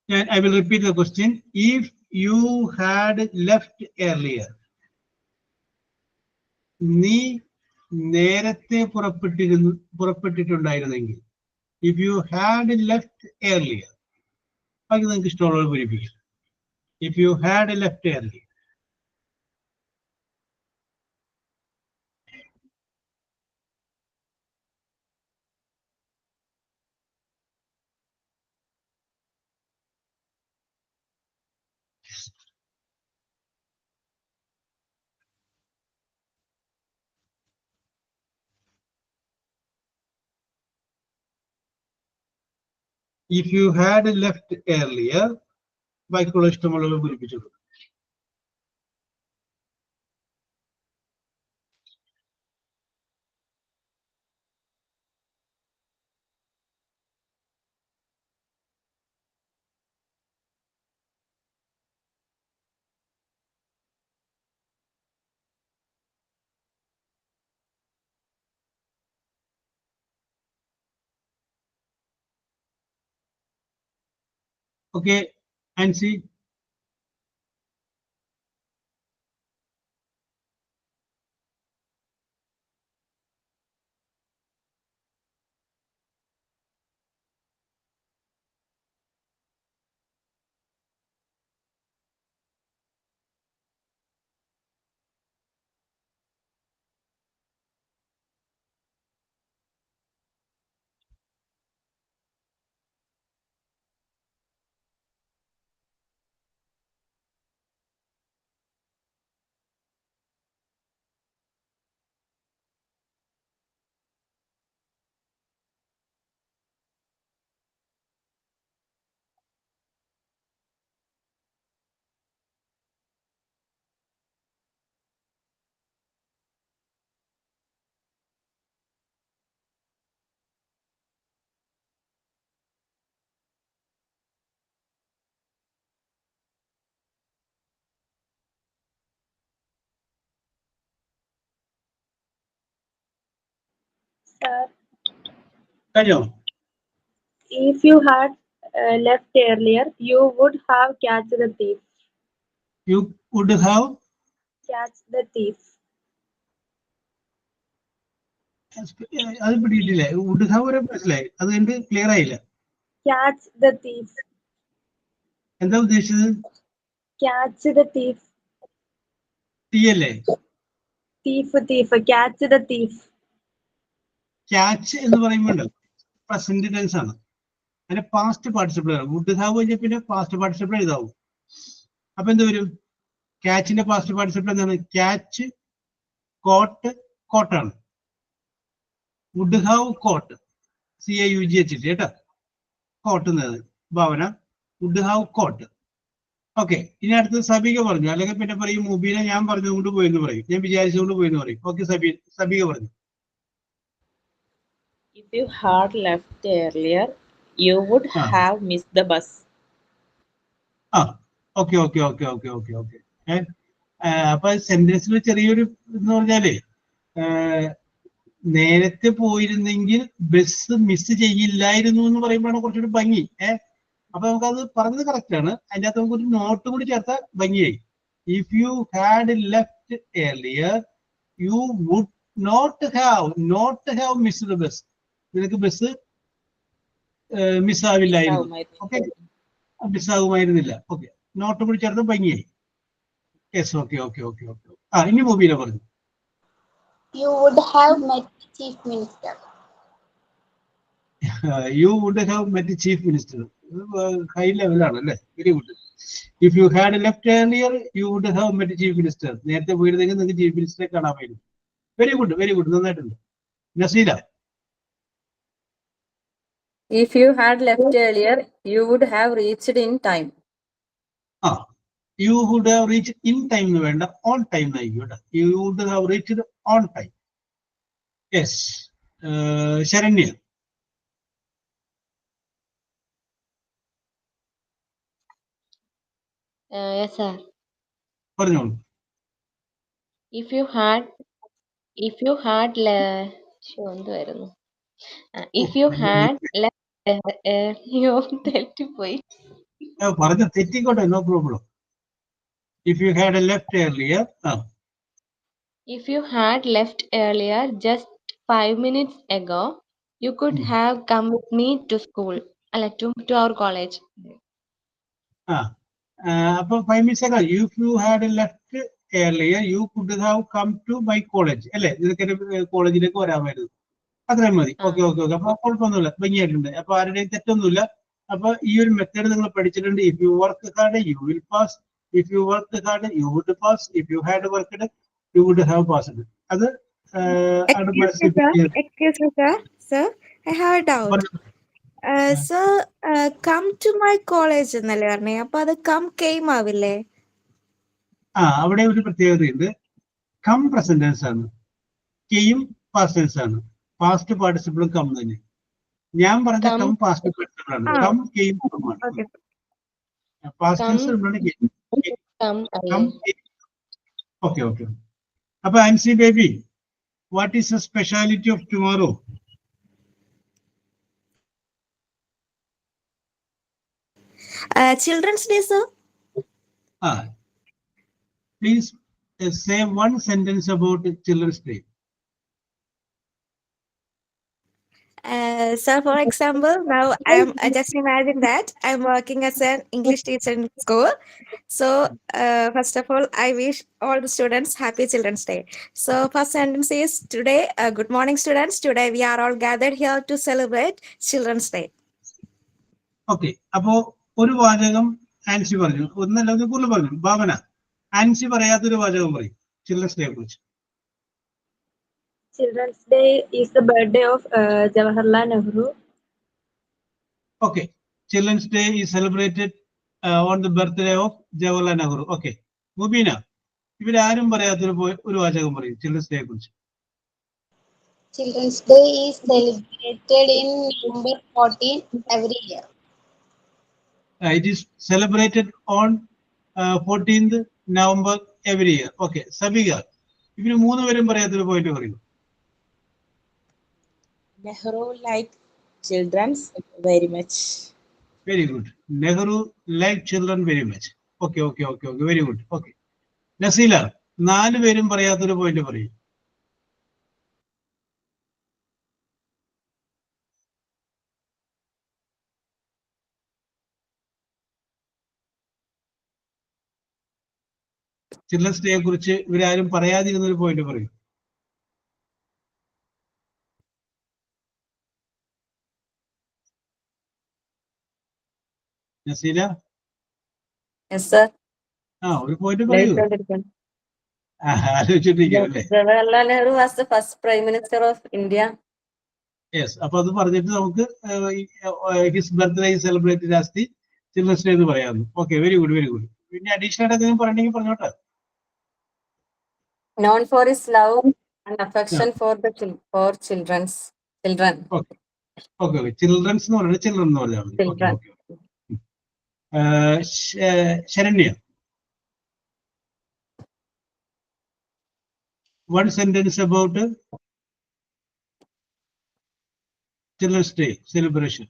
And I will repeat the question. If you had left earlier, നീ നേരത്തെ പുറപ്പെട്ടിട്ടുണ്ടായിരുന്നെങ്കിൽ. If you had left earlier, ബാക്കി നിങ്ങൾക്ക് ഇഷ്ടമുള്ളത് പൂരിപ്പിക്കാം. If you had left earlier. If you had left earlier, ബാക്കിയുള്ള ഇഷ്ടമുള്ളത് പൂരിപ്പിച്ചോളൂ. Okay, Ansi. Sir, if you had left earlier, you would have catch the thief. You would have Catch the thief. അത് പിടിയിട്ടില്ലേ? Would have വരെ മനസ്സിലായി, അത് എനിക്ക് clear ആയില്ല. Catch the thief. എന്താ ഉദ്ദേശിച്ചത്? Catch the thief. ടി അല്ലേ? Thief. Catch the thief. Catch എന്ന് പറയുമ്പോൾ പ്രസന്റ് ടെൻസ് ആണ്. അതിന്റെ പാസ്റ്റ് പാർട്ടിസിപ്പിൾ ആണ്. വുഡ് ഹാവ് കഴിഞ്ഞാൽ പിന്നെ പാസ്റ്റ് പാർട്ടിസിപ്പിൾ എഴുതാവും. അപ്പൊ എന്ത് വരും? ക്യാച്ചിന്റെ പാസ്റ്റ് പാർട്ടിസിപ്പിൾ എന്താണ്? ക്യാച്ച് കോട്ട് കോട്ടാണ്. വുഡ് ഹാവ് കോട്ട്, CAUGH കേട്ടോ, കോട്ട് എന്നത് Bhavana. Would have caught. Okay, ഇനി അടുത്തത് സബിക പറഞ്ഞു. അല്ലെങ്കിൽ പിന്നെ പറയും മുബീന ഞാൻ പറഞ്ഞുകൊണ്ട് പോയെന്ന് പറയും, ഞാൻ വിചാരിച്ചുകൊണ്ട് പോയെന്ന് പറയും. ഓക്കെ, സബിക പറഞ്ഞു. If you had left earlier, you would have missed the bus. Okay. അപ്പൊ സെന്റൻസിൽ ചെറിയൊരു എന്ന് പറഞ്ഞാലേ, നേരത്തെ പോയിരുന്നെങ്കിൽ ബസ് മിസ് ചെയ്യില്ലായിരുന്നു എന്ന് പറയുമ്പോഴാണ് കുറച്ചുകൂടി ഭംഗി. അപ്പൊ നമുക്കത് പറഞ്ഞത് കറക്റ്റ് ആണ്. അതിന്റെ അകത്ത് നമുക്കൊരു നോട്ട് കൂടി ചേർത്താൽ ഭംഗിയായി. If you had left earlier you would not have missed bus. നിനക്ക് ബസ് മിസ്സാവില്ലായിരുന്നു. ഓക്കെ, മിസ്സാകുമായിരുന്നില്ല. ഓക്കെ, നോട്ട് കൂടി ചേർത്ത് ഭംഗിയായി. Yes, okay. ഇനി മൊബൈല പറഞ്ഞു. You would have met the chief minister. You would have met the chief minister. High ലെവലാണ് അല്ലേ? Very good. If you had left earlier you would have met chief minister. നേരത്തെ പോയിരുന്നെങ്കിൽ നിങ്ങൾക്ക് ചീഫ് മിനിസ്റ്ററെ കാണാമായിരുന്നു. Very good, നന്നായിട്ടുണ്ട്. Naseela. If you had left earlier, you would have reached in time. You would have reached in time എന്ന് വേണ്ട, on time ആയിക്കോട്ടെ. You would have reached on time. Yes. Saranya. Yes, sir. പറഞ്ഞോളൂ. If you had പറഞ്ഞ തെറ്റിക്കോട്ടെ, no problem. If you had left earlier. If you had left earlier, just 5 minutes ago, you could have come with me to school, to our college. അപ്പൊ 5 minutes ago, if you had left earlier, you could have come to my college. അല്ലെ, നിനക്ക് കോളേജിലേക്ക് വരാമായിരുന്നു. അത്രയും മതി. Okay. അപ്പൊ കുഴപ്പമൊന്നുമില്ല, ഭംഗിയായിട്ടുണ്ട്. അപ്പൊ ആരുടെയും തെറ്റൊന്നുമില്ല. അപ്പൊ ഈ ഒരു മെത്തേഡ് നിങ്ങൾ പഠിച്ചിട്ടുണ്ട്. If you work hard you will pass. If you work hard you would pass. If you had worked you would have passed. അത് Excuse me, sir. I have a doubt. Sir, come to my college എന്നല്ലേ പറഞ്ഞേ? അപ്പൊ അത് come came ആവില്ലേ? അവിടെ ഒരു പ്രത്യേകതയുണ്ട്. Come present tense ആണ്, കെയും പാസ്റ്റ് ടെൻസ് ആണ്. പാസ്റ്റ് പാർട്ടിസിപ്പിളും കം തന്നെ. ഞാൻ പറഞ്ഞ കം പാസ്റ്റ് പാർട്ടിസിപ്പിൾ ആണ്. കം കെയും ആണ്. Past tense okay. അപ്പൊ Ancy Baby, what is the speciality of tomorrow? Children's Day, sir. Please say one sentence about Children's Day. Sir, for example, now I'm just imagine that I'm working as an English teacher in school. So, first of all, I wish all the students happy Children's Day. So, first sentence is today, good morning, students. Today we are all gathered here to celebrate Children's Day. Okay. അപ്പോ ഒരു വാചകം ആൻസി പറഞ്ഞു, ഒന്നല്ല കൂടുതൽ പറഞ്ഞു. ഭാവന, ആൻസി പറയാത്തൊരു വാചകം പറയും children's ഡേയെ കുറിച്ച്. Children's Day is the birthday of Jawaharlal Nehru. Okay. Children's Day is celebrated on the birthday of Jawaharlal Nehru. Okay. Mubeena, ഇവരാരും പറയാത്തൊരു വാചകം പറയും ചിൽഡ്രൻസ് ഡേയെ കുറിച്ച്. Children's Day is celebrated in November 14 every year. It is celebrated on 14th November every year. Okay. സബിക, ഇവര് മൂന്നുപേരും പറയാത്തൊരു പോയിട്ട് പറയും. Nehru liked children very much. Very good. Nehru liked children very much. Okay. Very good. Okay. Naseela, 4 പേരും പറയാത്തൊരു പോയിട്ട് പറയും. Children's ഡേയെ കുറിച്ച് ഇവരാരും പറയാതിരുന്ന ഒരു പോയിന്റ് പറയും. നസീല? Yes, sir. ഒരു പോയിന്റ് പറയൂ. ആലോചിച്ചിട്ടിരിക്കും അല്ലേ? Jawaharlal Nehru was the first Prime Minister of India. Yes. അപ്പൊ അത് പറഞ്ഞിട്ട് നമുക്ക് his birthday celebrated as the children's day എന്ന് പറയാമെന്ന്. Okay, very good, very good. പിന്നെ അഡീഷണൽ ആയിട്ട് എന്തെങ്കിലും പറയണമെങ്കിൽ പറഞ്ഞോട്ടെ. Known for his love and affection for children. Okay, children's എന്ന് പറയുന്നത് ചിൽഡ്രൻ എന്ന് പറഞ്ഞാൽ മതി. Children. Saranya, one sentence about Children's Day celebration.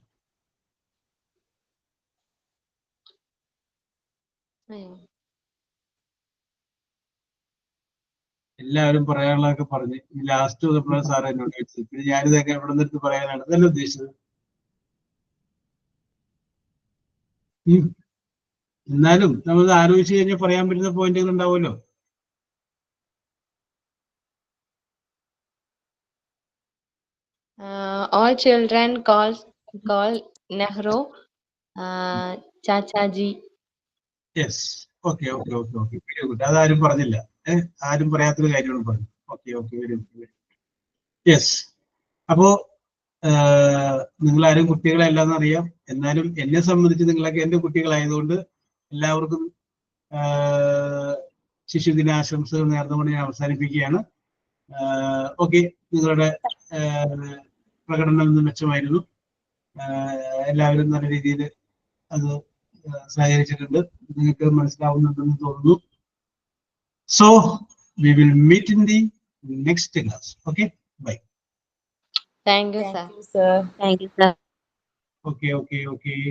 എല്ലാവരും പറയാനുള്ളതൊക്കെ പറഞ്ഞ് ലാസ്റ്റ് വന്നപ്പോഴാണ് സാർ എന്നോട് ചോദിച്ചത്. പിന്നെ ഞാനിതൊക്കെ എവിടെ നിന്നെടുത്ത് പറയാനാണ് അതല്ല ഉദ്ദേശിച്ചത്. എന്നാലും നമ്മൾ ആലോചിച്ച് കഴിഞ്ഞാൽ പറയാൻ പറ്റുന്ന പോയിന്റുകൾ ഉണ്ടാവുമല്ലോ. All children call Nehru Chachaji. Yes. Okay, okay, okay, okay, very good. അതാരും പറഞ്ഞില്ല. ആരും പറയാത്തൊരു കാര്യമാണ് പറഞ്ഞു. Okay, okay, very good. Yes. അപ്പോ നിങ്ങളാരും കുട്ടികളെല്ലാന്ന് അറിയാം. എന്നാലും എന്നെ സംബന്ധിച്ച് നിങ്ങളൊക്കെ എന്റെ കുട്ടികളായതുകൊണ്ട് എല്ലാവർക്കും ശിശുദിനാശംസകൾ നേർന്നുകൊണ്ട് ഞാൻ അവസാനിപ്പിക്കുകയാണ്. ഓക്കെ, നിങ്ങളുടെ പ്രകടനം മെച്ചമായിരുന്നു. എല്ലാവരും നല്ല രീതിയിൽ അത് സഹകരിച്ചിട്ടുണ്ട്. നിങ്ങൾക്ക് മനസ്സിലാവുന്നുണ്ടെന്ന് തോന്നുന്നു. So we will meet in the next class. Okay, bye. Thank you, sir. Thank you, sir. Thank you, sir. Okay, okay, okay.